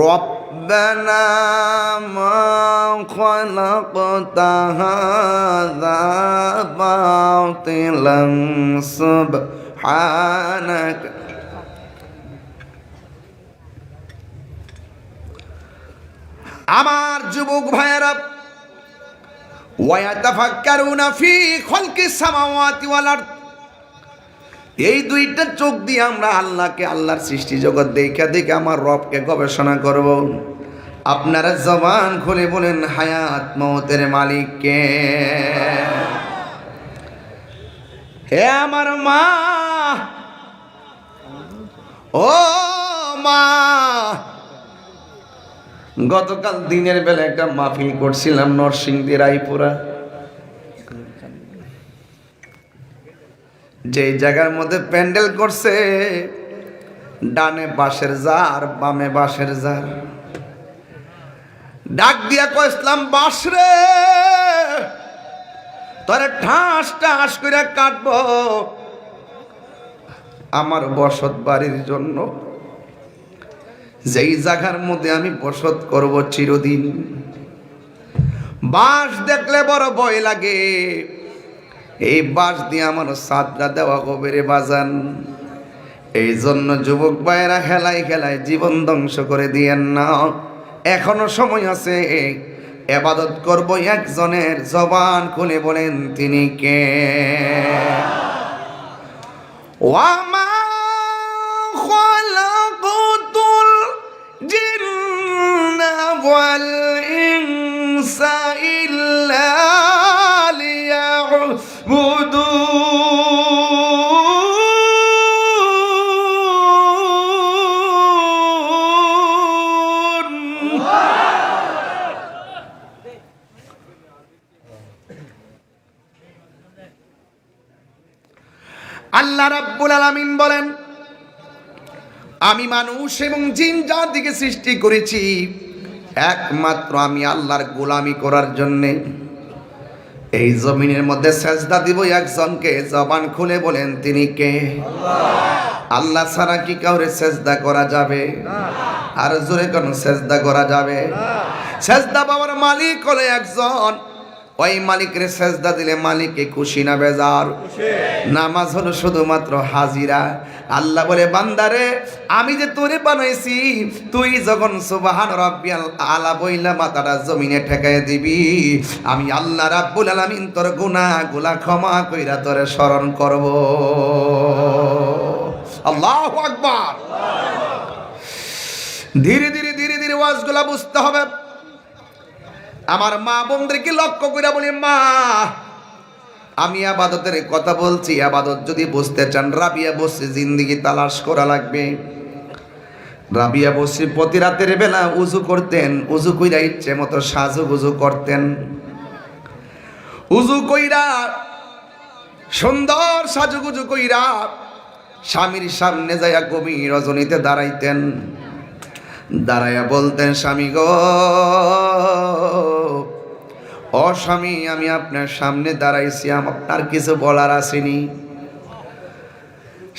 ربنا ما خلقت هذا باطلا سبحانك আমার যুবক ভাইয়েরা, ওয়ায়াতাফাক্কারুনা ফি খালকিস সামাওয়াতি ওয়াল আরদ, এই দুইটা চোখ দিয়ে আমরা আল্লাহকে, আল্লাহর সৃষ্টি জগৎ দেখে দেখে আমার রবকে গবেষণা করব। আপনারা জবান খুলে বলেন হায়াত মওতের মালিক কে? হে আমার মা, ও মা, গতকাল দিনের বেলা একটা মাহফিল করছিলাম নরসিংদী রায়পুরা। যে জায়গার মধ্যে প্যান্ডেল করছে, ডানে বাঁশের জার, বামে বাঁশের জার। ডাক দিয়া কইলাম, বাঁশ রে, তোরে ঠাস ঠাস করে কাটবো আমার বসত বাড়ির জন্য, যেই জায়গার মধ্যে আমি বসত করব চিরদিন। বাঁশ দেখলে বড় ভয় লাগে, এই বাঁশ দিয়ে আমার সাদরা দেওয়া হবে রে বাজান। এই জন্য যুবক ভাইয়েরা খেলায় খেলায় জীবন ধ্বংস করে দিয়েন না, এখনো সময় আছে। ইবাদত করব একজনের, জবান খুলে বলেন তিনি কে? ওয়ামা খালাকুতুল জিন্না ওয়াল ইনসা ইল্লা আল্লাহ রাব্বুল আলামিন বলেন, আমি মানুষ এবং জিন জাতিকে সৃষ্টি করেছি একমাত্র আমি আল্লাহর গোলামি করার জন্যে। এই জমিনের মধ্যে সেজদা দিব একজনকে, জবান খুলে বলেন তিনি কে? আল্লাহ ছাড়া কি কাউরে সেজদা করা যাবে? আর জোরে কোন সেজদা করা যাবে? সেজদা পাওয়ার মালিক হলো একজন, ওই মালিকের সেজদা দিলে মালিককে খুশি না বেজার? নামাজ হলো শুধুমাত্র হাজিরা। আল্লাহ বলে, বান্দারে আমি যে তোরে বানাইছি, তুই যখন সুবহান রাব্বিয়াল আলা বইলা মাথাটা জমিনে ঠেকায় দিবি, আমি আল্লাহ রাব্বুল আলামিন তোর গুনাহগুলা ক্ষমা কইরা তোরে স্মরণ করব। আল্লাহু আকবার। ধীরে ধীরে ধীরে ধীরে ওয়াজগুলা বুঝতে হবে। আমার মা বোনদেরকে লক্ষ্য করে বলি, মা আমি আবাদতের কথা বলছি, আবাদত যদি বুঝতে চান রাবিয়া বসে জিন্দেগি তালাশ করা লাগবে। রাবিয়া বসে প্রতি রাতের বেলা উজু করতেন, উজু কইরা ইচ্ছে মতো সাজুগুজু করতেন। উজু কইরা সুন্দর সাজুগুজু কইরা স্বামীর সামনে যাইয়া গভীর রজনীতে দাঁড়াইতেন। দাঁড়াইয়া বলতেন, স্বামী গো, ও স্বামী, আমি আপনার সামনে দাঁড়াইছি, আপনার কিছু বলার আসেনি।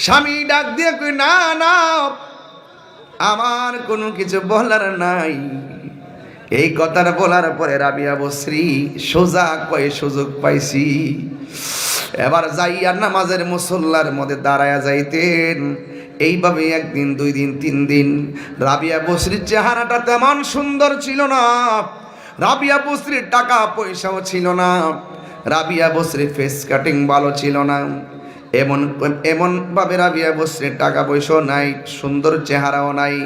স্বামী ডাক দিয়ে কই, না না, আমার কোনো কিছু বলার নাই। এই কথাটা বলার পরে রাবিয়া বসরি সোজা কয়ে সুযোগ পাইছি, এবার যাইয়া নামাজের মুসল্লার মধ্যে দাঁড়ায়া যাইতেন। এইভাবে একদিন, দুই দিন, তিন দিন। রাবিয়া বসরির চেহারাটা তেমন সুন্দর ছিল না, রাবিয়া বসরির টাকা পয়সাও ছিল না, রাবিয়া বসরির ফেস কাটিং ভালো ছিল না। এমন ভাবে রাবিয়া বসরির টাকা পয়সাও নাই, সুন্দর চেহারাও নাই,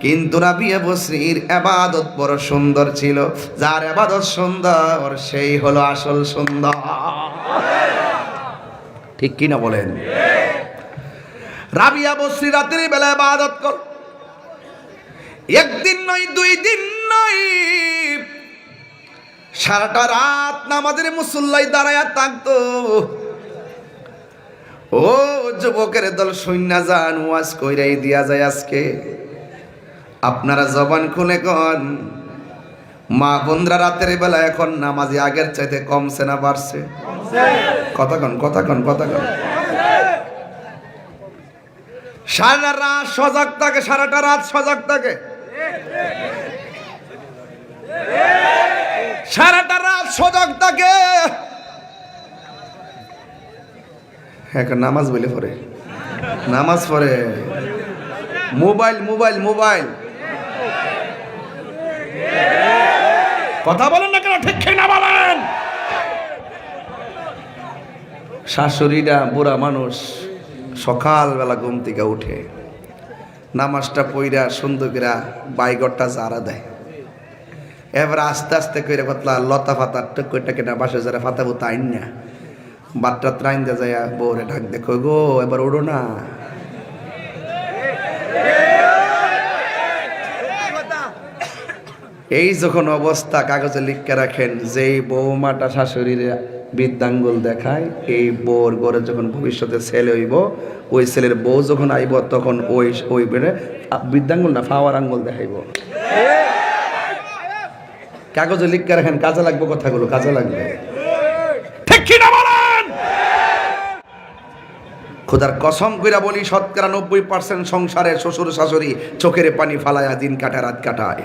কিন্তু রাবিয়া বসরির ইবাদত বড় সুন্দর ছিল। যার ইবাদত সুন্দর সেই হলো আসল সুন্দর। ঠিক কি না বলেন? রাবিয়া বসরি রাতের বেলা ইবাদত কর, একদিন নয়, দুই দিন নয়, সারাটা রাত নামাজের মুসল্লায় দাঁড়ায়া থাকতো। ও যুবকের দল, সৈন্য যান, ওয়াজ কইরাই দিয়া যায় আজকে। আপনারা জবান খুলে কন, মা বোনরা রাতের বেলা এখন নামাজে আগের চাইতে কমছে না বাড়ছে? কথা কন, কথা কন, কথা কন। সারা রাত সজাগ থাকে, সারাটা রাত সজাগ থাকে, সারাটা রাত সজাগ থাকে। এখন নামাজ বলে পড়ে, নামাজ পড়ে, মোবাইল মোবাইল মোবাইল। কথা বলেন না কেন? ঠিক না বলেন? শাশুড়িরা বুড়া মানুষ, সকালবেলা ঘুম থেকে উঠে নামাজটা পইরা সুন্দর করে বাইগরটা জারা দেয়, এবার আস্তে আস্তে করে পাতলা লতা ফাতা টুকুটা কেনা বাসে যারা ফাতা ফুতা আইন না বাটটা ত্রাইন দে যায় বউরে ঢাক দেখো গো এবার ওড়ো না। এই যখন অবস্থা কাগজে লিখে রাখেন, যেই বৌমাটা শাশুড়ির বৃদ্ধাঙ্গুল দেখায়, এই বউর ঘরে যখন ভবিষ্যতে ছেলে হইব, ওই ছেলের বউ যখন আইব তখন ওই ওই বেড়ে বৃদ্ধাঙ্গুল না ফাওয়ার আঙ্গুল দেখাইব। কাগজে লিখে রাখেন, কাজে লাগবে কথাগুলো, কাজে লাগবে। ঠিক কি না বলেন? খোদার কসম কইরা বলি, 90% সংসারে শ্বশুর শাশুড়ি চোখের পানি ফালায়া দিন কাটায়, রাত কাটায়,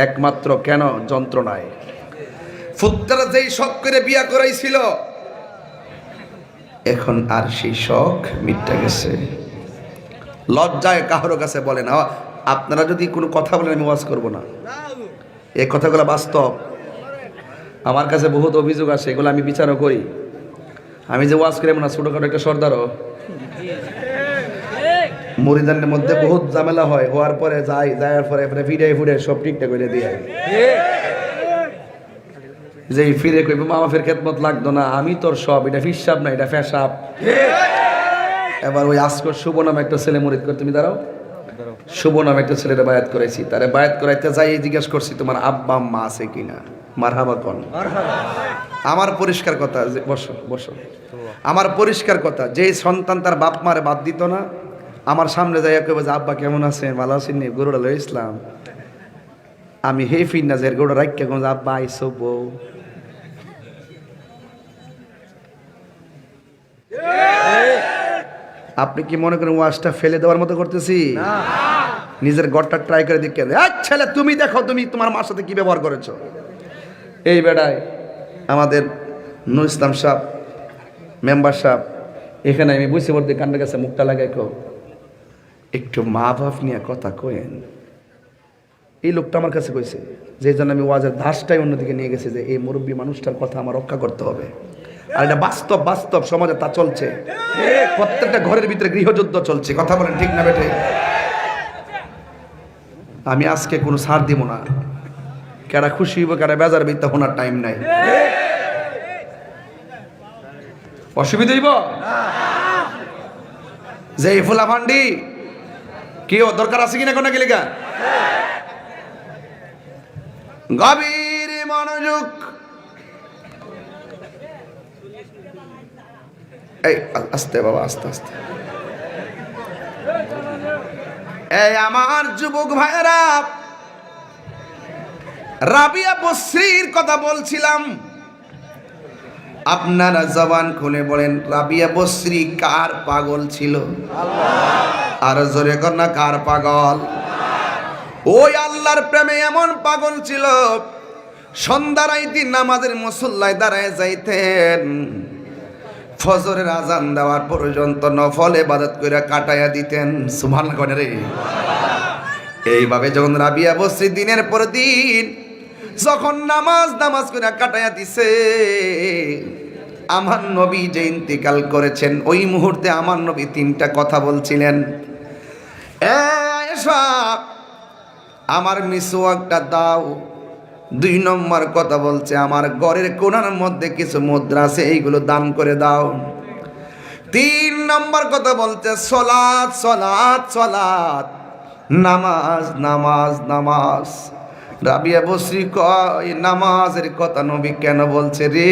একমাত্র কেন? যন্ত্রণায়। ফুত্তারা যেই শখ করে বিয়া করাইছিল, এখন আর সেই শখ মিটে গেছে। লজ্জায় কারো কাছে বলে না। আপনারা যদি কোনো কথা বলেন আমি ওয়াজ করব না, এই কথাগুলো বাস্তব। আমার কাছে বহুত অভিযোগ আসে, এগুলো আমি বিচারও করি। আমি যে ওয়াজ করি এমন না, ছোটখাটো একটা সর্দারও। মুরিদানের মধ্যে বহুত ঝামেলা হয়, হওয়ার পরে যাওয়ার পরে ফিরে সব ঠিকঠাক করে দিয়ে যে ফিরে কইব মামা ফের খেদমত লাগতো না, আমি তোর সব, এটা ফিসাব না, এটা ফেসাব। এবার ওই আজকর শুভ নামে একটা ছেলে মুরিদ করে, তুমি দাঁড়াও, শুভ নামে একটা ছেলেটা বায়াত করাইছি, তারে বায়াত করাইতে যাই জিজ্ঞেস করছি তোমার আব্বা আম্মা আছে কিনা, মারহাবা কোন। আমার পরিষ্কার কথা, বসো বসো, আমার পরিষ্কার কথা, যে সন্তান তার বাপ মারে বাদ দিত না, আমার সামনে যাই কইবে যে আব্বা কেমন আছেন, ভালো আছেন নি, গরুটা লই ইসলাম, আমি হে ফির না যে গরুটা রাখিয়া কোন আব্বা আইসো বউ। আপনি কি মনে করেন ওয়াজটা ফেলে দেওয়ার মতো করতেছি? নিজের ঘরটা ট্রাই করে দেখে, ছেলে তুমি দেখো তুমি তোমার মার সাথে কি ব্যবহার করেছো। এই বেড়ায় আমাদের নুর ইসলাম সাহেব মেম্বার সাহেব, এখানে আমি বুঝতে পারছি কান্নার কাছে মুখটা লাগাই কো, একটু মা বাপ নিয়ে কথা কয়েন। এই লোকটা আমার কাছে কইছে, যে জন্য আমি ওয়াজের ধাসটাই অন্যদিকে নিয়ে গেছে, যে এই মুরব্বী মানুষটার কথা আমার রক্ষা করতে হবে। আর এটা বাস্তব, বাস্তব সমাজে তা চলছে, প্রত্যেকটা ঘরের ভিতরে গৃহযুদ্ধ চলছে। কথা বলেন ঠিক না বেটে? আমি আজকে কোনো ছাড় দিব না, কেডা খুশি হইব কেডা বেজার বিত্তা হোনার টাইম নাই। অসুবিধা হইব যে এই ফুলা ভান্ডি কি ও দরকার আছে কিনা কোন গেলে গা গভীর মনোযোগ। এই আস্তে বাবা, আস্তে আস্তে। এই আমার যুবক ভাইরা, রাবিয়া বসরির কথা বলছিলাম, আপনারা জবান খুলে বলেন রাবিয়া বসরি কার পাগল ছিল? আর জোরে কর না, কার পাগল? ওই আল্লাহর প্রেমে এমন পাগল ছিল, সন্ধ্যার আইতি নামাজের মুসল্লায় দাঁড়ায় যাইতেন, ফজরের আজান দেওয়ার পর্যন্ত নফল ইবাদত করে কাটাইয়া দিতেন। সুবহানাল্লাহ কোন রে? এইভাবে যখন রাবিয়া বসরি দিনের পর দিন যখন নামাজ করে কাটাইয়া দিছে, আমার নবী যে ইন্তিকাল করেছেন, ওই মুহূর্তে আমার নবী তিনটা কথা বলছিলেন। আয়েশা আমার মিসওয়াকটা দাও। 2 নম্বর কথা বলছে, আমার ঘরের কোণার মধ্যে কিছু মুদ্রা আছে, এইগুলো দান করে দাও। 3 নম্বর কথা বলছে, সলাত সলাত সলাত, নামাজ নামাজ নামাজ। রাবিয়া বসরি কয়, নামাজের কথা নবী কেন বলছে রে?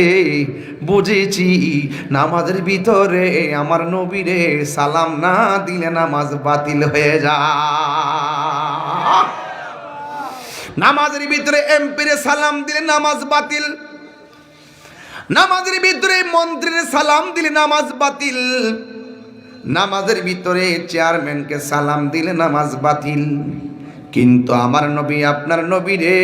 বুঝেছি, নামাজের ভিতরে আমার নবী রে সালাম না দিলে নামাজ বাতিল হয়ে যায়। নামাজের ভিতরে এমপিরে সালাম দিলে নামাজ বাতিল, নামাজের ভিতরে মন্ত্রীর সালাম দিলে নামাজ বাতিল, নামাজের ভিতরে চেয়ারম্যানকে সালাম দিলে নামাজ বাতিল। কিন্তু আমার নবী আপনার নবী রে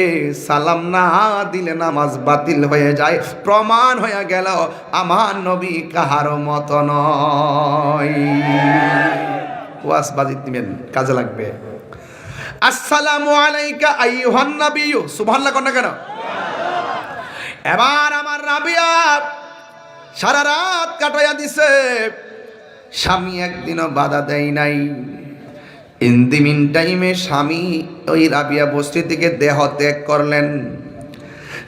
সালাম না দিলে নামাজ বাতিল হয়ে যায়। প্রমাণ হয়ে গেল আমার নবী কাহারও মতো নয়। ওয়াজ বাজিত দিবেন, কাজে লাগবে। আসসালামু আলাইকা আইয়ুহান নাবিয়্যু, সুবহানাল্লাহ কোন না কেন? এবার আমার রাবিয়া সারা রাত কাটাইয়া দিছে, স্বামী একদিনও বাধা দেয় নাই। ইন দি মিন টাইমে স্বামী ওই রাবিয়া বস্তি থেকে দেহ ত্যাগ করলেন।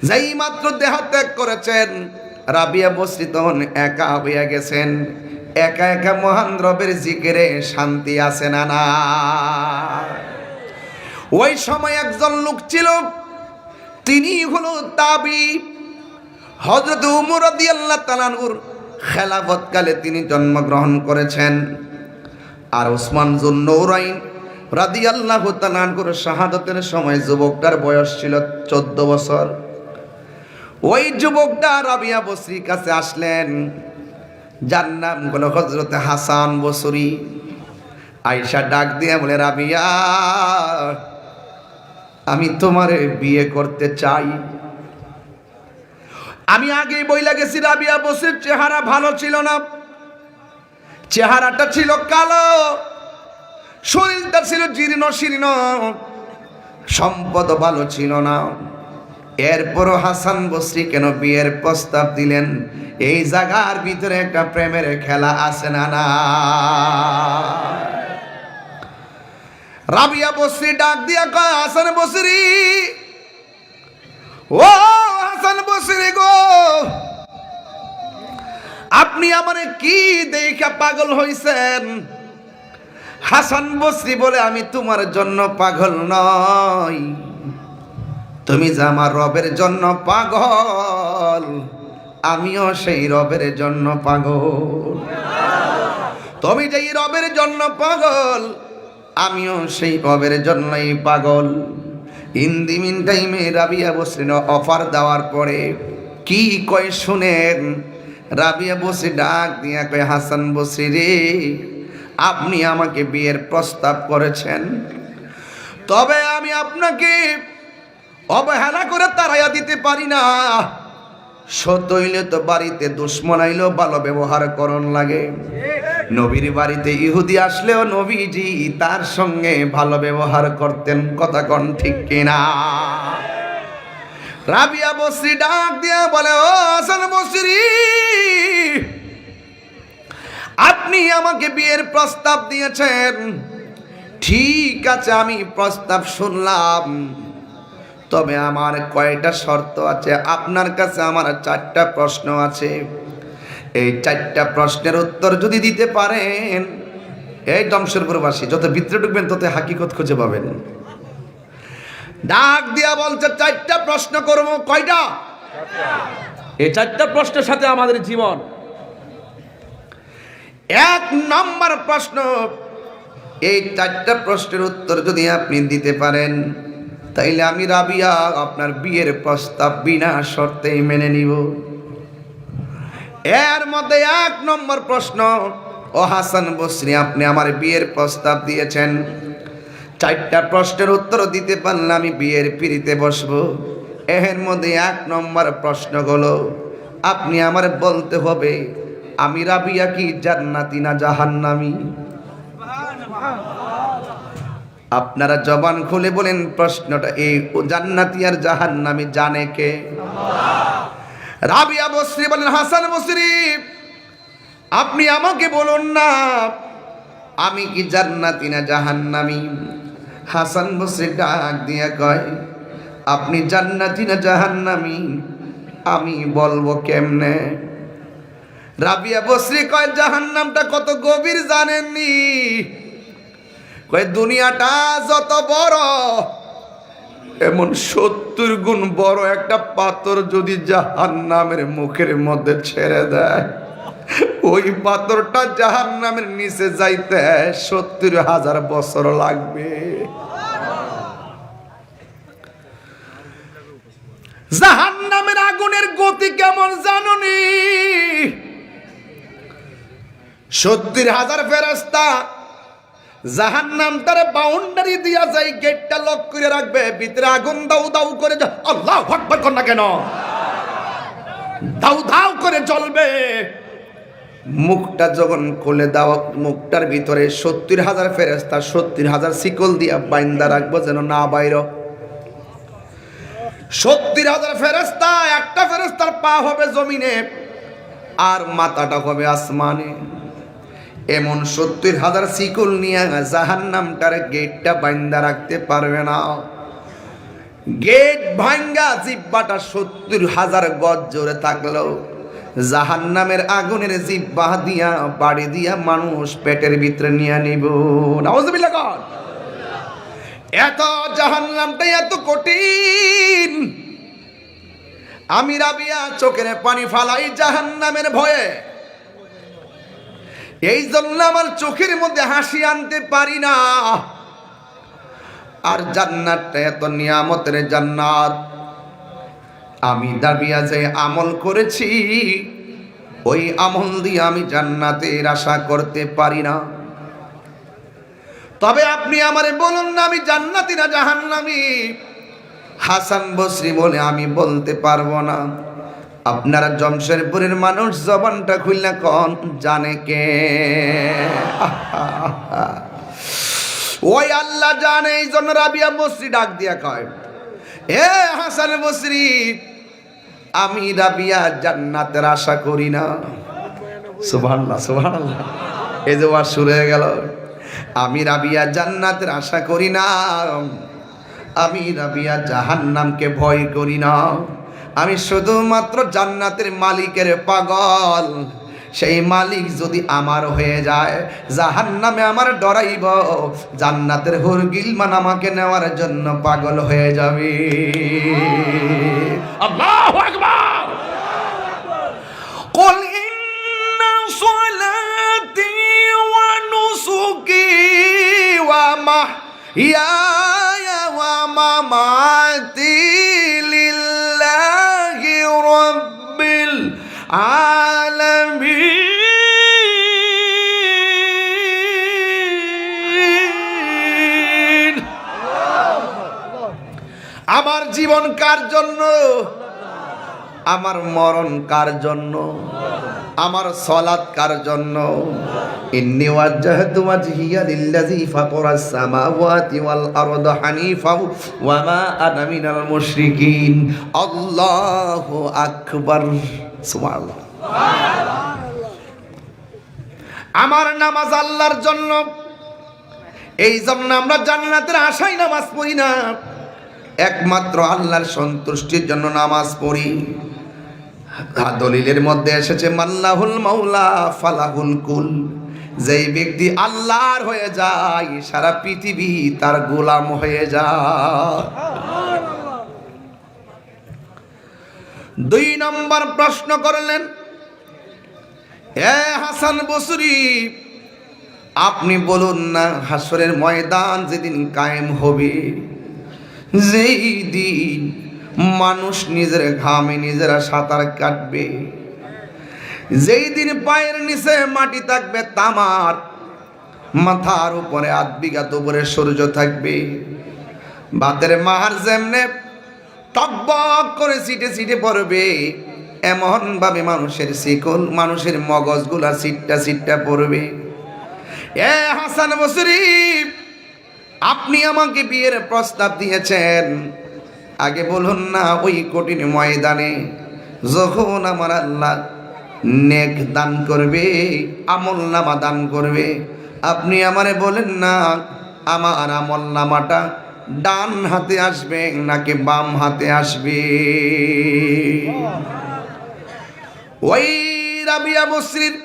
যেই মাত্র দেহ ত্যাগ করেছেন, রাবিয়া বস্তি তখন একা হইয়া গেছেন। একা একা মহান রবের জিকিরে শান্তি আছে না না? ওই সময় একজন লোক ছিল, তিনি হলো তাবি হযরত উমর রাদিয়াল্লাহু তাআলা আনহুর খেলাফতকালে তিনি জন্মগ্রহণ করেছেন। আর ওসমান যুন্নূরাইন রাদিয়াল্লাহু তাআলা আনহুর শাহাদাতের সময় যুবকটার বয়স ছিল 14 বছর। ওই যুবকটা রাবিয়া বসরির কাছে আসলেন, যার নাম হলো হযরত হাসান বসরি। আয়েশা ডাক দিয়ে বলে, রাবিয়া, আমি তোমারে বিয়ে করতে চাই। আমি আগেই বইলা গেছি, রাবিয়া বসরির চেহারা ভালো ছিল না। চেহারাটা ছিল কালো, শরীরটা ছিল জীর্ণ শীর্ণ, সম্পদ ভালো ছিল না। এরপরও হাসান বসরি কেন বিয়ের প্রস্তাব দিলেন? এই জায়গার ভিতরে একটা প্রেমের খেলা আছে না না? রাবিয়া বসরি ডাক দিয়া কয়, হাসান বসরি, ও হাসান বসরি গো, আপনি আমারে কি দেখে পাগল হইছেন? হাসান বসরি বলে, আমি তোমার জন্য পাগল নই, তুমি যে আমার রবের জন্য পাগল, আমিও সেই রবের জন্য পাগল। তুমি যেই রবের জন্য পাগল, আমিও সেই রবের জন্যই পাগল। ইন দি মিন টাইমে রাবিয়া বসরির অফার দেওয়ার পরে কি কয় শুনেন। রাবিয়া বসরি ডাক দিয়া কয়, হাসান বসরি রে, আপনি আমাকে বিয়ের প্রস্তাব করেছেন, তবে আমি আপনাকে অবহেলা করে তাড়াইয়া দিতে পারি না। সত্য হইলে তো বাড়িতে দুশ্মন আইলেও ভালো ব্যবহার করন লাগে। নবীর বাড়িতে ইহুদি আসলেও নবীজি তার সঙ্গে ভালো ব্যবহার করতেন। কথা কোন ঠিক কিনা? রাবিয়া বসরি ডাক দিয়া বলে, ও হাসান বসরি, আপনি আমাকে বিয়ের প্রস্তাব দিয়েছেন, ঠিক আছে, আমি প্রস্তাব শুনলাম, তবে আমার কয়টা শর্ত আছে। আপনার কাছে আমার 4টা প্রশ্ন আছে। এই 4টা প্রশ্নের উত্তর যদি দিতে পারেন, এই জমশেদপুরবাসী যত ভিতরে ঢুকবেন তত হাকিকত খুঁজে পাবেন। ডাক দিয়া বলছে, 4টা প্রশ্ন করবো। কয়টা? এই 4টা প্রশ্নের সাথে আমাদের জীবন। 1 নম্বর প্রশ্ন, এই 4টা প্রশ্নের উত্তর যদি আপনি দিতে পারেন, তাইলে আমি রাবিয়া আপনার বিয়ের প্রস্তাব বিনা শর্তেই মেনে নিব। এর মধ্যে 1 নম্বর প্রশ্ন, ও হাসান বসরি, আপনি আমার বিয়ের প্রস্তাব দিয়েছেন, 4টা প্রশ্নের উত্তর দিতে পারলে আমি বিয়ের পিড়িতে বসবো। এর মধ্যে 1 নম্বর প্রশ্ন হলো, আপনি আমার বলতে হবে আমি রাবিয়া কি জান্নাতি না জাহান্নামী। আপনারা জবান খুলে বলেন প্রশ্নটা, এই জান্নাতি আর জাহান্নামী জানে কে? রাবিয়া বসরি বলেন, হাসান বসরি, আপনি আমাকে বলুন না আমি কি জান্নাতি না জাহান্নামী। হাসান বসরি ডাক দিয়া কয়, আপনি জান্নাতি না জাহান্নামী আমি বলবো কেমনে? রাবিয়া বসরি কয়, জাহান্নামটা কত গভীর জানেননি? কয়, দুনিয়াটা যত বড়, এমন 70 গুণ বড় একটা পাথর যদি জাহান্নামের মুখের মধ্যে ছেড়ে দেয়, ওই পাথরটা জাহান্নামের নিচে যাইতে 70,000 বছর লাগবে। জাহান্নামের আগুনের গতি কেমন জানুনি? 70,000 ফেরেশতা জাহান্নাম তার বাউন্ডারি দিয়া যায়, গেটটা লক করে রাখবে, ভিতরে আগুন দাউ দাউ করে, আল্লাহু আকবার কর না কেন, দাউ দাউ করে জ্বলবে। মুখটা যখন খুলে দাও, মুখটার ভিতরে 70,000 ফেরেশতা 70,000 শিকল দিয়া বাইন্দা রাখবো যেন না বাইর। 70,000 ফেরেশতা, একটা ফেরেশতার পা হবে জমিনে আর মাথাটা হবে আসমানে। এমন 70,000 শিকল নিয়ে জাহান্নামটার গেটটা বাইন্দা রাখতে পারবে না। গেট ভাঙ্গা জিব্বাটা 70,000 গজ জোরে থাকলেও জাহান্নামের আগুনের জিব্বা দিয়া বাড়ি দিয়া মানুষ পেটের ভিতরে নিয়ে নিব। নাউজুবিল্লাহ কর। এত জাহান্নামটা এত কঠিন, আমি রাবিয়া চোখের পানি ফালাই জাহান্নামের ভয়ে। এই জন্য আমার চোখের মধ্যে হাসি আনতে পারি না। আর জান্নাতটা এত নিয়ামতের জান্নাত, আমি রাবিয়া যে আমল করেছি ওই আমল দিয়ে আমি জান্নাতের আশা করতে পারি না। তবে আপনি আমারে বলুন না আমি জান্নাতি না জাহান্নামী। হাসান বসরি বলে আমি বলতে পারবো না। আপনারা জমশেরপুরের মানুষ জবানটা খুলনা কোন জানে কে? ওই আল্লাহ জানে। এই জন্য রাবিয়া বসরি ডাক দিয়া কয়, এ হাসান বসরি, আমি রাবিয়া জান্নাতের আশা করি না। সুবহানাল্লাহ সুবহানাল্লাহ। এই যে ওয়াজ শুরু হয়ে গেল। আমি রাবিয়া জান্নাতের আশা করি না, আমি রাবিয়া জাহান্নামকে ভয় করি না। আমি শুধুমাত্র জান্নাতের মালিকের পাগল। সেই মালিক যদি আমার হয়ে যায়, জাহান্নামে আমার ডরাইব, জান্নাতের হুরগিলমান আমাকে নেওয়ার জন্য পাগল হয়ে যাবে। আল্লাহু আকবার। কুল ইন্না সলাতি ওয়া নুসুকি ওয়া মাহইয়ায়া ওয়া মামাতি লিল্লাহি রাব্বিল আলামিন। আমার জীবন কার জন্য? আমার মরণ কার জন্য? আমার সালাত কার জন্য? ইন্নী ওয়াজ্জাহতু ওয়াজহিয়া লিল্লাযী ফাতারাস সামাওয়াতি ওয়াল আরদা হানিফা ওয়া মা আনা মিনাল মুশরিকিন। আল্লাহু আকবার। সুবহানাল্লাহ। আমার নামাজ আল্লাহর জন্য। এই জন্য আমরা জান্নাতের আশায় নামাজ পড়ি না, একমাত্র আল্লাহর সন্তুষ্টির জন্য নামাজ পড়ি। দলিলের মধ্যে এসেছে মাল্লাহুল মাওলা ফালাহুল কুল। যেই ব্যক্তি আল্লাহর হয়ে যায়, সারা পৃথিবী তার গোলাম হয়ে যায়। 2 নম্বর প্রশ্ন করলেন, হে হাসান বসরি, আপনি বলুন না হাসরের ময়দান যেদিন কায়েম হবে, যেই দিন মানুষ নিজের ঘামে নিজেরা সাঁতার কাটবে, যেই দিন পায়ের নিচে মাটি থাকবে তামার, মাথার উপরে 8 বিঘা উপরে সূর্য থাকবে, বাতের মার যেমনে টকবক করে ছিটে ছিটে পড়বে, এমন ভাবে মানুষের শিকল, মানুষের মগজগুলা ছিটটা ছিটটা পড়বে। এ হাসান বসরি, আপনি আমাকে বিয়ের প্রস্তাব দিয়েছেন, আগে বলুন না ওই কঠিন ময়দানে যখন আমার আল্লাহ নেক দান করবে, আমল নামা দান করবে, আপনি আমারে বলেন না আমার আমল নামাটা ডান হাতে আসবে নাকি বাম হাতে আসবে? ওই রাবিয়া বসরির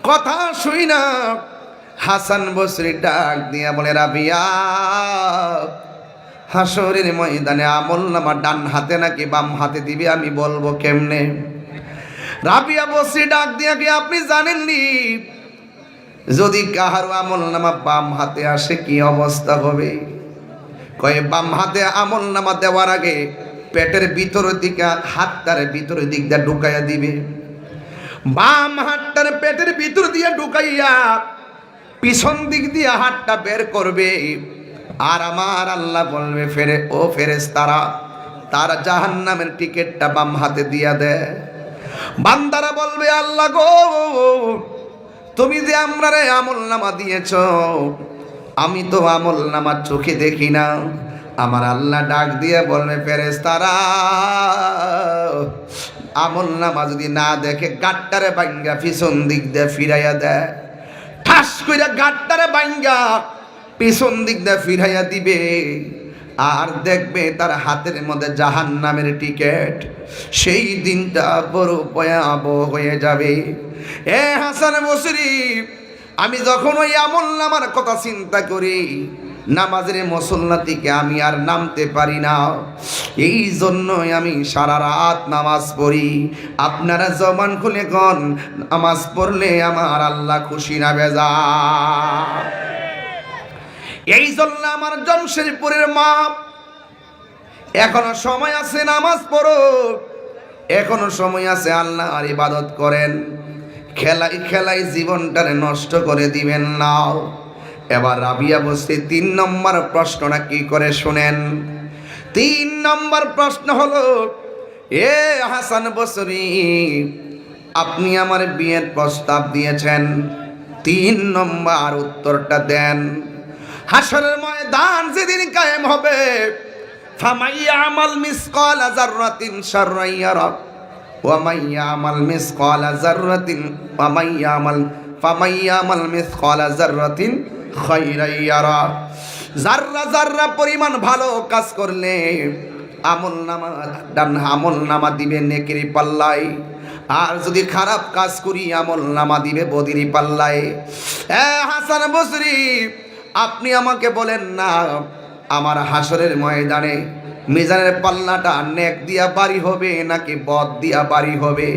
কথা শুই না হাসান বসরি ডাক দিয়া বলে, রাবিয়া, হাসরের ময়দানে আমল নামা ডান হাতে নাকি বাম হাতে দিবে আমি বলবো কেমনে? রাবিয়া বসরি ডাক দিয়া কি আপনি জানেননি যদি কাহারও আমল নামা বাম হাতে আসে কি অবস্থা হবে? কয়ে বাম হাতে আমল নামা দেওয়ার আগে পেটের ভিতরের দিকে হাতটার ভিতরের দিক দিয়ে ঢুকাইয়া দিবে, বাম হাতটার পেটের ভিতর দিয়ে ঢুকাইয়া পিছন দিক দিয়ে হাতটা বের করবে। আর আমার আল্লাহ বলবে, ও ফেরেশতারা, তার জাহান্নামের টিকিটটা বাম হাতে দিয়া দে। বান্দারা বলবে, আল্লাহ গো, তুমি যে আমরারে আমল নামা দিয়েছ, আমি তো আমল নামা চোখে দেখি না। আমার আল্লাহ ডাক দিয়ে বলবে, ফেরেশতারা, আমল নামা যদি না দেখে গাট্টারে ভাঙ্গা পিছন দিক দিয়ে ফিরাইয়া দেয়। ঠাস কইরা গাটটারে বাইঙ্গা পিছন দিক দিয়ে ফিরাইয়া দিবে, আর দেখবে তার হাতের মধ্যে জাহান্নামের টিকেট। সেই দিনটা বড় ভয়াবহ হয়ে যাবে। এ হাসান বসরি, আমি যখন ওই আমল নামার কথা চিন্তা করি, নামাজের মুসল্লা থেকে আমি আর নামতে পারি না। এই জন্যই আমি সারা রাত নামাজ পড়ি। আপনারা জবান খুলে কোন, নামাজ পড়লে আমার আল্লাহ খুশি না বেজার? এই জন্য আমার জমশেদপুরের মা, এখনো সময় আছে, নামাজ পড়ো, এখনো সময় আছে, আল্লাহর ইবাদত করেন। খেলাই খেলাই জীবনটারে নষ্ট করে দিবেন না। এবার রাবিয়া বসে 3 নম্বর প্রশ্নটা কি করে শুনেন। 3 নম্বর প্রশ্ন হলো, এ হাসান বসরি, আপনি আমার বিয়ের প্রস্তাব দিয়েছেন, 3 নম্বর উত্তরটা দেন। হাসরের ময়দান যেদিন কায়েম হবে, ফামাইয়ামাল মিসকাল যাররাতিন শাররান ইয়ারা ওয়া মাইয়ামাল মিসকাল যাররাতিন ফামাইয়ামাল মিসকাল যাররাতিন খায়রান ইয়ারা। যাররা যাররা পরিমাণ ভালো কাজ করলে আমলনামা দিবে নেকির পাল্লায়, আর যদি খারাপ কাজ করি আমলনামা দিবে বদির পাল্লায়। হাসান বসরি, আপনি আমাকে বলেন না, আমার হাসরের ময়দানে মিজানের পাল্লাটা নেক দিয়া বাড়ি হবে নাকি বদ দিয়া বাড়ি হবে?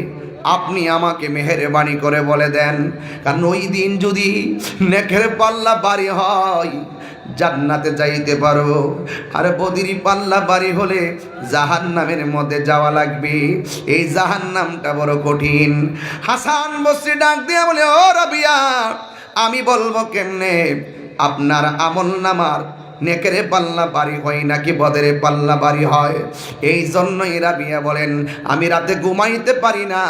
আপনি আমাকে মেহেরবানি করে বলে দেন। কারণ ওই দিন যদি নেকের পাল্লা বাড়ি হয়, জান্নাতে যাইতে পারবো, আর বদির পাল্লা বাড়ি হলে জাহান্নামের মধ্যে যাওয়া লাগবে। এই জাহান্নামটা বড় কঠিন। হাসান বসরি ডাক দিয়ে বলে, ও রাবিয়া, আমি বলবো কেমনে আপনার আমলনামার নেকের পাল্লা বাড়ি হয় নাকি বদের পাল্লা বাড়ি হয়? এই জন্যই রাবিয়া বলেন, আমি রাতে ঘুমাইতে পারি না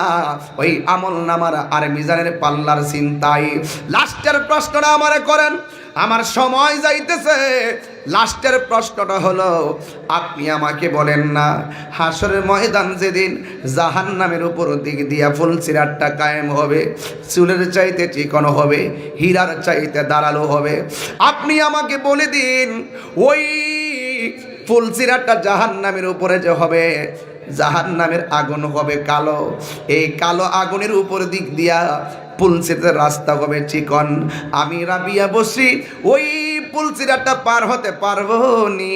ওই আমলনামার আর মিজানের পাল্লার চিন্তায়। লাস্টের প্রশ্নটা আমারে করেন, আমার সময় যাইতেছে। লাস্টের প্রশ্নটা হলো, আপনি আমাকে বলেন না, হাসরের ময়দান যেদিন জাহান্নামের উপর দিক দিয়া ফুলসিরাতটা কায়েম হবে, চুলের চাইতে চিকন হবে, হীরার চাইতে দাঁড়ালো হবে, আপনি আমাকে বলে দিন, ওই ফুলসিরাতটা জাহান্নামের উপরে যে হবে, জাহান্নামের আগুন হবে কালো, এই কালো আগুনের উপর দিক দিয়া পুলসিরাতের রাস্তা হবে চিকন। আমি রাবিয়া বসরি ওই পুলসিরাতটা পার হতে পারবো নি?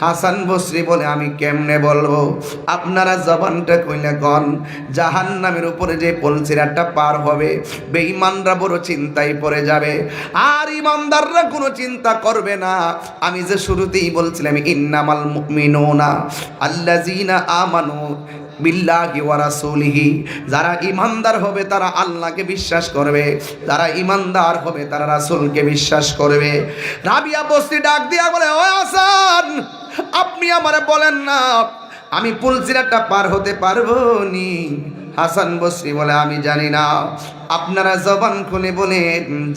হাসান বসরি বলে, আমি কেমনে বলবো? আপনারা জবানটা কইলে কন। জাহান্নামের উপরে যে পুলসিরাতটা পার হবে, বেঈমানরা বড় চিন্তায় পড়ে যাবে, আর ইমানদাররা কোনো চিন্তা করবে না। আমি যে শুরুতেই বলছিলাম, ইন্নামাল মুমিনুনা আল্লাযীনা আমানু বিল্লাহি ওয়া রাসূলিহি, যারা ইমানদার হবে তারা আল্লাহকে বিশ্বাস করবে, যারা ইমানদার হবে তারা রাসূলকে বিশ্বাস করবে। রাবিয়া বসরি ডাক দিয়া বলে, ও হাসান, আপনি আমারে বলেন না, আমি পুলসিরাতটা পার হতে পারবো নি? হাসান বসরি বলে, আমি জানি না। আপনারা জবান খুলে বলে,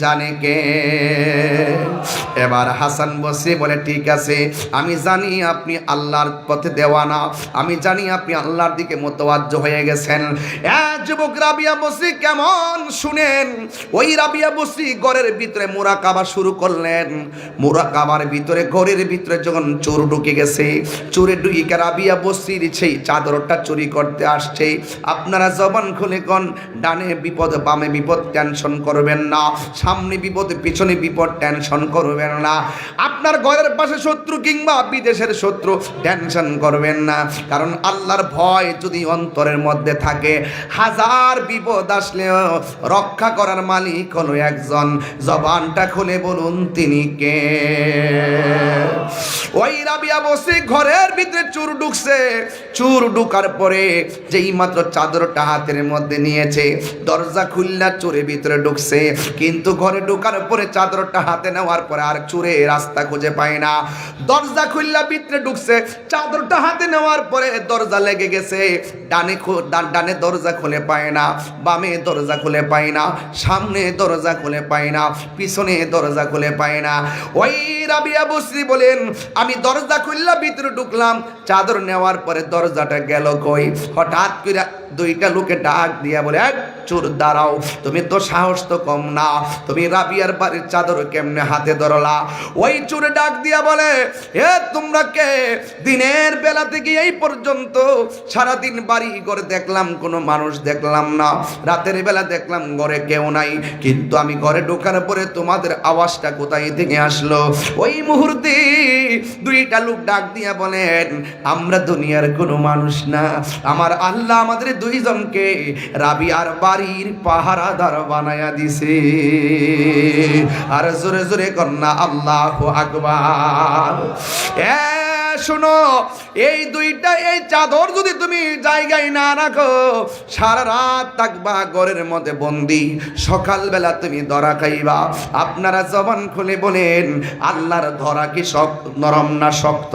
জানে কে? এবার হাসান বসরি বলে, ঠিক আছে, আমি জানি আপনি আল্লাহর পথে দেওয়ানা, আমি জানি আপনি আল্লাহর দিকে মোতাওয়াজ্জহ হয়ে গেছেন। যুবক রাবিয়া বসরি কেমন শুনেন। ওই রাবিয়া বসরি ঘরের ভিতরে মুরাকাবা শুরু করলেন। মুরাকাবার ভিতরে, ঘরের ভিতরে যখন চোর ঢুকে গেছে, চোরে ঢুকে রাবিয়া বসরির সেই চাদরটা চুরি করতে আসছে। আপনারা জবান খুলে কোন, ডানে বিপদ বামে বিপদ, টেনশন করবেন না। সামনে বিপদ পিছনে বিপদ, টেনশন করবেন না। আপনার ঘরের পাশে শত্রু কিংবা বিদেশের শত্রু, টেনশন করবেন না। কারণ আল্লাহর ভয় যদি অন্তরের মধ্যে থাকে, হাজার বিপদ আসলেও রক্ষা করার মালিক হলো একজন। জবানটা খুলে বলুন, তিনি কে? ওই রাবিয়া বসরি ঘরের ভিতরে চোর ঢুকছে। চোর ঢুকার পরে যেই মাত্র চাদরটা হাতের মধ্যে নিয়েছে, দরজা খুললা চোরের ভিতরে ঢুকছে। কিন্তু ঘরে ঢুকার পরে চাদরটা হাতে নেওয়ার পরে আর চোরে রাস্তা খুঁজে পায় না। দরজা খুললা ভিতরে ঢুকছে, চাদরটা হাতে নেওয়ার পরে দরজা লেগে গেছে। ডানে দরজা খুলে পায় না, বামে দরজা খুলে পায় না, সামনে দরজা খুলে পায় না, পিছনে দরজা খুলে পায় না। ওই রাবিয়া বসরি বলেন, আমি দরজা খুললা ভিতরে ঢুকলাম, চাদর নেওয়ার পরে দরজাটা গেল কই। হঠাৎ করে দুইটা লোকে ডাক দিয়া বলে, এক চোর দাঁড়াও, তুমি তো সাহস তো কম না, তুমি রাবিয়ার বাড়ির চাদর কেমনে হাতে ধরলা? ওই চোরে ডাক দিয়া বলে, হে তোমরা কে? দিনের বেলা থেকে এই পর্যন্ত সারাদিন বাড়ি ঘরে দেখলাম, কোনো মানুষ দেখলাম না, রাতের বেলা দেখলাম ঘরে কেউ নাই, কিন্তু আমি ঘরে ঢোকার পরে তোমাদের আওয়াজটা কোথায় থেকে আসলো? ওই মুহূর্তে দুইটা লোক ডাক দিয়া বলেন, আমরা দুনিয়ার কোনো মানুষ না, আমার আল্লাহ আমাদের দুইজনকে রাবিয়ার বাড়ির পাহারাদার বানায়া দিছে। আর জোরে জোরে কন্যা আল্লাহু আকবার। শোনো, এই দুইটা এই চাদর যদি তুমি জায়গায় না রাখো, সারা রাত থাকবা ঘরের মধ্যে বন্দি, সকালবেলা তুমি ধরা খাইবা। আপনারা জবান খুলে বলেন, আল্লাহর ধরা কি শক্ত, নরম না শক্ত?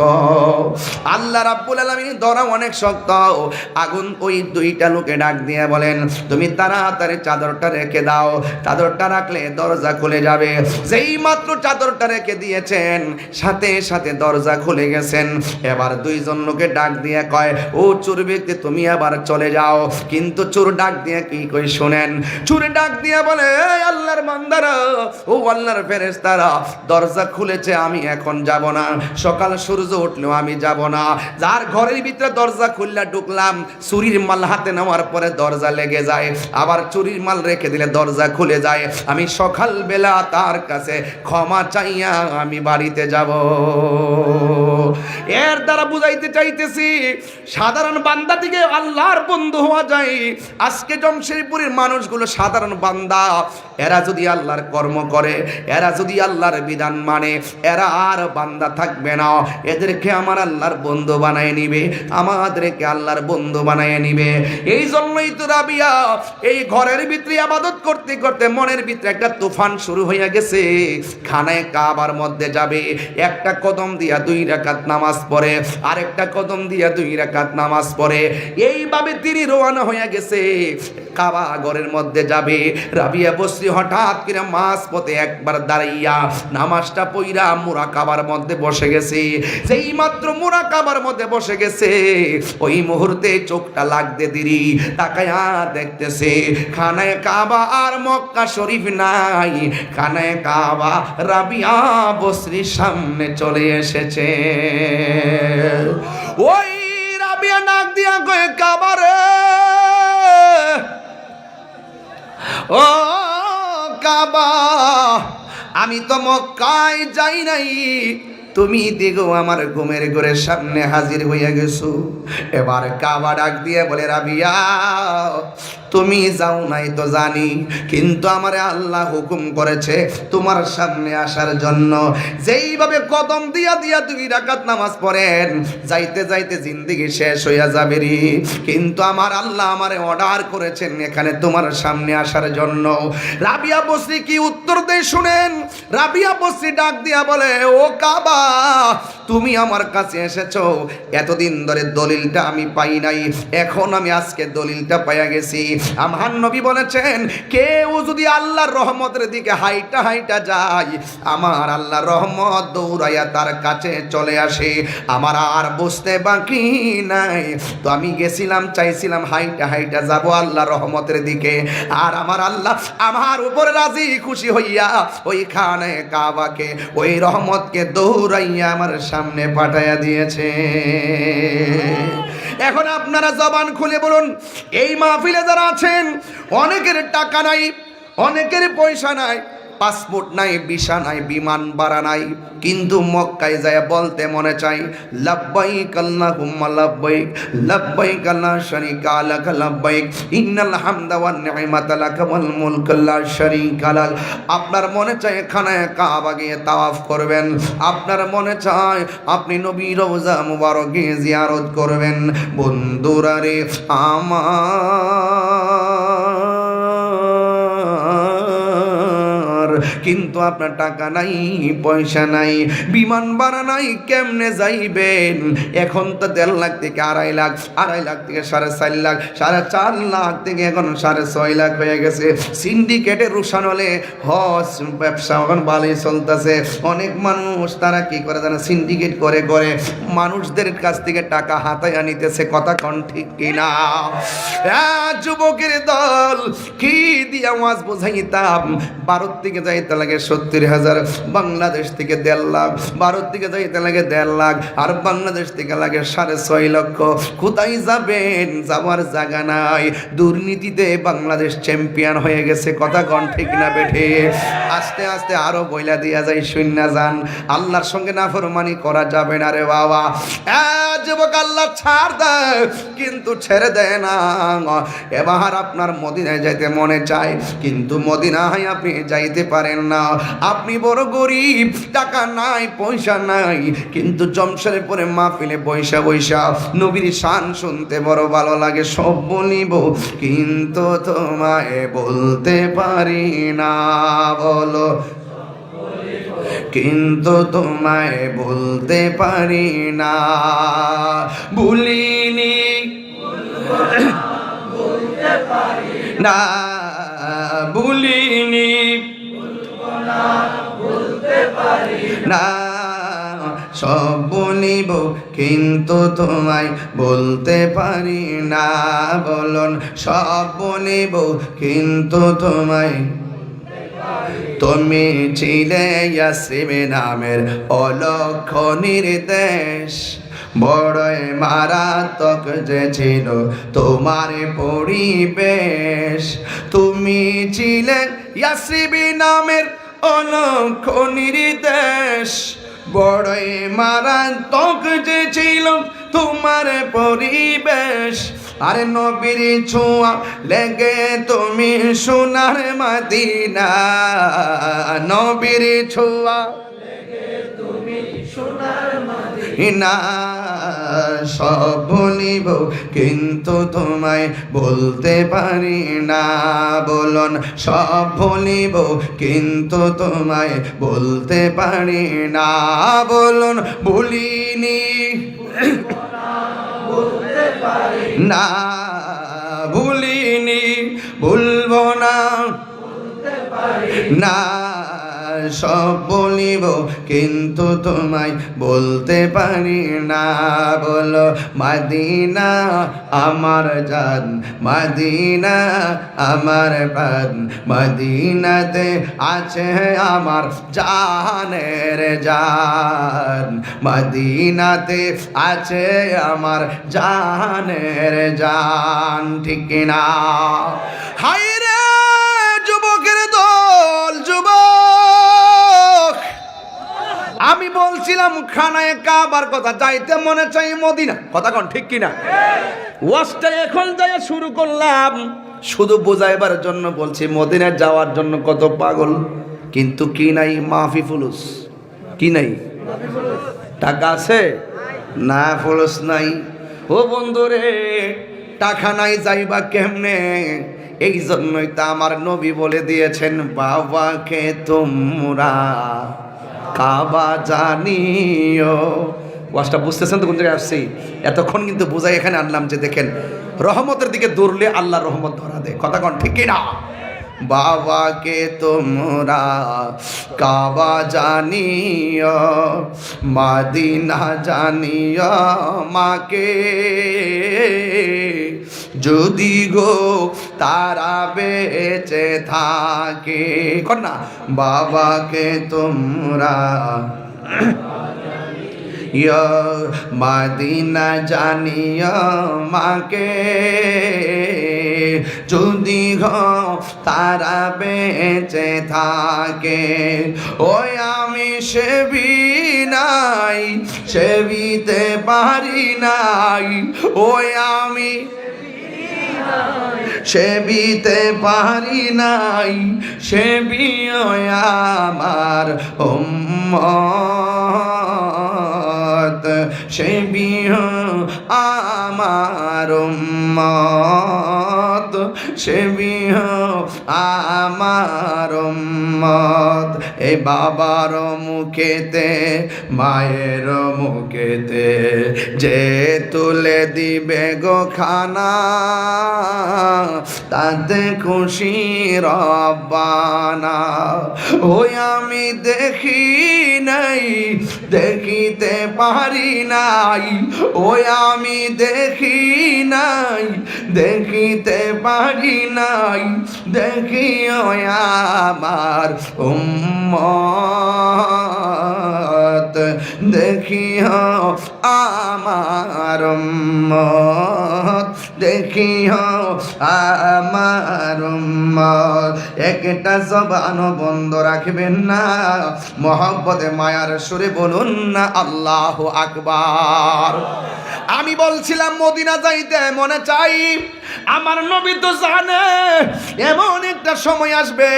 আল্লাহ রাব্বুল আলামিন ধরা অনেক শক্ত। আগুন ওই দুইটা লোকে ডাক দিয়ে বলেন, তুমি তাড়াতাড়ি চাদরটা রেখে দাও, চাদরটা রাখলে দরজা খুলে যাবে। যেই মাত্র চাদরটা রেখে দিয়েছেন, সাথে সাথে দরজা খুলে গেছেন। এবার দুইজন লোকে ডাক দিয়ে কয়, ও চোর ব্যক্তি তুমি আবার চলে যাও। কিন্তু চোর ডাক দিয়ে কি কই শুনেন, চোরে ডাক দিয়ে বলে, আল্লাহর বান্দারা, ও আল্লাহর ফেরেশতারা, দরজা খুলেছে, আমি এখন যাব না, সকাল সূর্য উঠলেও আমি যাব না। যার ঘরের ভিতরে দরজা খুললা ঢুকলাম, চুরির মাল হাতে নেওয়ার পরে দরজা লেগে যায়, আবার চুরির মাল রেখে দিলে দরজা খুলে যায়, আমি সকালবেলা তার কাছে ক্ষমা চাইয়া আমি বাড়িতে যাব। এর দ্বারা বুঝাইতে চাইতেছি, সাধারণ বান্দা থেকে আল্লাহর বন্ধু হওয়া যায়। আজকে জমশেরপুরের মানুষগুলো সাধারণ বান্দা, এরা যদি আল্লাহর কর্ম করে, এরা যদি আল্লাহর বিধান মানে, এরা আর বান্দা থাকবে না, এদেরকে আমার আল্লাহর বন্ধু বানায় নিবে, আমাদেরকে আল্লাহর বন্ধু বানায় নিবে। এই জন্যই তো রাবিয়া এই ঘরের ভিতরে ইবাদত করতে করতে মনের ভিতরে একটা তুফান শুরু হয়ে গেছে। খানায় কাবার মধ্যে যাবে, একটা কদম দিয়া 2 রাকাত নামাজ পড়ে, আরেকটা কদম দিয়া 2 রাকাত নামাজ পড়ে, এইভাবে তিনি রওনা হয়ে গেছে, কাবা ঘরের মধ্যে যাবে। রাবিয়া বসরি হঠাৎ করে মাঝ পথে একবার দাঁড়াইয়া নামাজটা পইরা মুরাকাবার মধ্যে বসে গেছে। যেই মাত্র মুরাকাবার মধ্যে বসে গেছে, ওই মুহূর্তে চোখটা লাগতে দেরি, তাকায়া দেখতেছে খানায় কাবা আর মক্কা শরীফ নাই, খানায় কাবা রাবিয়া বসরির সামনে চলে এসেছে। ওই রাবিয়া নাক দিয়া কয়ে, কাবা রে, ও কাবা, আমি তো মক্কায় যাই নাই, তুমি দেখো আমার ঘুমের ঘরের সামনে হাজির হইয়া গেছো। এবার কাবা ডাক দিয়ে বলে, রাবিয়া তুমি যাও নাই তো জানি, কিন্তু আমারে আল্লাহ হুকুম করেছে তোমার সামনে আসার জন্য। যেইভাবে কদম দিয়া দিয়া 2 রাকাত নামাজ পড়েন, যাইতে যাইতে জিন্দেগি শেষ হইয়া যাবে রে, কিন্তু আমার আল্লাহ আমারে অর্ডার করেছেন এখানে তোমার সামনে আসার জন্য। রাবিয়া বসরি কি উত্তর দেয় শুনেন। রাবিয়া বসরি ডাক দিয়া বলে, ও কাবা, তুমি আমার কাছে এসেছো, এতদিন ধরে দলিলটা আমি পাই নাই, এখন আমি আজকে দলিলটা পাইয়া গেছি। আমার নবী বলেছেন, কেউ যদি আল্লাহর রহমতের দিকে হাইটা হাইটা যায়, আমার আল্লাহর রহমত দৌড়াইয়া তার কাছে চলে আসে। আমার আর বুঝতে বাকি নাই, তো আমি গেছিলাম, চাইছিলাম হাইটা হাইটা যাব আল্লাহর রহমতের দিকে, আর আমার আল্লাহ আমার উপর রাজি খুশি হইয়া ওইখানে কাবাকে, ওই রহমতকে দৌড়াইয়া আমার সামনে পাঠাইয়া দিয়েছে। এখন আপনারা জবান খুলে বলুন, এই মাহফিলে যারা আছেন, অনেকের টাকা নাই, অনেকের পয়সা নাই, পাসপোর্ট নাই, ভিসা নাই, বিমান ভাড়া নাই, কিন্তু মক্কায় যায় বলতে মনে চাই, লাব্বাইক আল্লাহুম্মা লাব্বাইক, লাব্বাইক লা শারীকা লাক লাব্বাইক, ইন্নাল হামদা ওয়ান নি'মাতা লাক ওয়াল মুলকু লা শারীকা লাক। আপনার মনে চায় খানায় কাবা গিয়ে তাওয়াফ করবেন, আপনার মনে চায় আপনি নবী রওজা মুবারকে জিয়ারত করবেন। বন্ধুরা রে আমার, কিন্তু আপনার টাকা নাই, পয়সা নাই, বিমান ভাড়া নাই, কেমনে যাইবেন? এখন তো 1.5 লাখ থেকে 2.5 লাখ, 2.5 লাখ থেকে 4.5 লাখ, 4.5 লাখ থেকে এখন 6.5 লাখ হয়ে গেছে। সিন্ডিকেটের রুশান হলে হজ ব্যবসা এখন ভালোই চলতেছে। অনেক মানুষ তারা কি করে জানে, সিন্ডিকেট করে করে মানুষদের কাছ থেকে টাকা হাতায় আনিতেছে। কথা কোন ঠিক কিনা? যুবকের দল কি দিয়া ওয়াজ বোঝাইতাম? ভারত থেকে যাইতে লাগে 70,000, বাংলাদেশ থেকে 1.5 লাখ, ভারত থেকে যাইতে লাগে 1.5 লাখ, আর বাংলাদেশ থেকে লাগে 6.5 লক্ষ। কোথায় যাবেন? যাওয়ার জায়গা নাই। দুর্নীতিতে বাংলাদেশ চ্যাম্পিয়ন হয়ে গেছে। কথা কোন ঠিক না বেঠে? আস্তে আস্তে আরো বইলা দিয়া যায়, শূন্য যান। আল্লাহর সঙ্গে নাফরমানি করা যাবে না রে বাবা। যুবক আল্লাহ ছাড় দেয় কিন্তু ছেড়ে দেয় না। এবার আপনার মদিনায় যাইতে মনে চায় কিন্তু মদিনায় আপনি যাইতে পারেন না। আপনি বড় গরিব, টাকা নাই, পয়সা নাই, কিন্তু জমশেরে পরে মাহফিলে বৈশা বৈশা নবীর শান শুনতে বড় ভালো লাগে। সব বলিব কিন্তু তোমায় বলতে পারি না। বলো কিন্তু তোমায় বলতে পারি না। ভুলিনি না, ভুলিনি না, সব বলিব কিন্তু তোমায় বলতে পারি না। বলুন সব বলিব কিন্তু তোমায়। তুমি ছিলে ইয়াসরিব নামের অলক্ষ নির্দেশ, বড়ই মারাত্মক যে ছিল তোমার পরিবেশ। তুমি ছিলে ইয়াসরিব নামের অলক্ষ নির্দেশ, বড়ই মারাত্মক যে ছিল তোমার পরিবেশ। আরে নবীর ছোঁয়া লেগে তুমি সোনার মদিনা, নবীর ছোঁয়া লেগে তুমি সোনার মদিনা। সব বলিব কিন্তু তোমায় বলতে পারি না। বলুন সব বলিব কিন্তু তোমায় বলতে পারি না। বলুন ভুলিনি না, ভুলিনি, ভুলবো না, না, সব বলিব কিন্তু তোমায় বলতে পারি না। বলো মদিনা আমার জান, মদিনা আমার প্রাণ, মদিনাতে আছে আমার জানের জান, মদিনাতে আছে আমার জানের জান। ঠিক কিনা? হায় রে যুবকের দল, যুবক আমি বলছিলাম খানায় কাবার কথা, যাইতে মনে চাই মদিনা। কথা কোন ঠিক কিনা? ওয়াজটা এখন যাই শুরু করলাম, শুধু বোঝাইবার জন্য বলছি মদিনায় যাওয়ার জন্য কত পাগল, কিন্তু কি নাই? মাফি ফুলুস কি নাই? টাকা আছে না, ফুলুস নাই। ও বন্ধুরে টাকা নাই, যাইবা কেমনে? এই জন্যই তো আমার নবী বলে দিয়েছেন, বাবাকে তোমরা কাবা জানিও। ওয়াজটা বুঝতেছেন তো কোন জায়গায় আসছি? এতক্ষণ কিন্তু বোঝাই এখানে আনলাম যে দেখেন রহমতের দিকে দৌড়লে আল্লাহ রহমত ধরা দেয়। কথা কোন ঠিক না? বাবাকে তোমরা কাবা জানিও, মদিনা জানিও, মাকে যদি গো তারা বেঁচে থাকে। কর না, বাবাকে তোমরা মদিনা জানিও, মাকে যদি গো তারা বেঁচে থাকে। ওই আমি সেবি নাই, সেবিতে পারি নাই, ওই আমি সেবিতে পারি নাই, সেবি আমার উম্মত, সেবি আমার উম্মত। সে আমার উম্মত। এই বাবার মুখেতে মায়ের মুখেতে যে তুলে দিবে গো খানা, তাতে খুশি রব্বানা। ওই আমি দেখি নাই, দেখিতে পারি নাই, ওই আমি দেখি নাই, দেখিতে পারি নাই, দেখি ওই আমার উম্মত, দেখি আমার উম্মত, দেখি আমার উম্মত। একটা জবান বন্ধ রাখবেন না, মহব্বতে মায়ার সুরে বলুন না আল্লাহু আকবার। আমি বলছিলাম মদিনা যাইতে মনে চাই, আমার নবী তো জানে এমন একটা সময় আসবে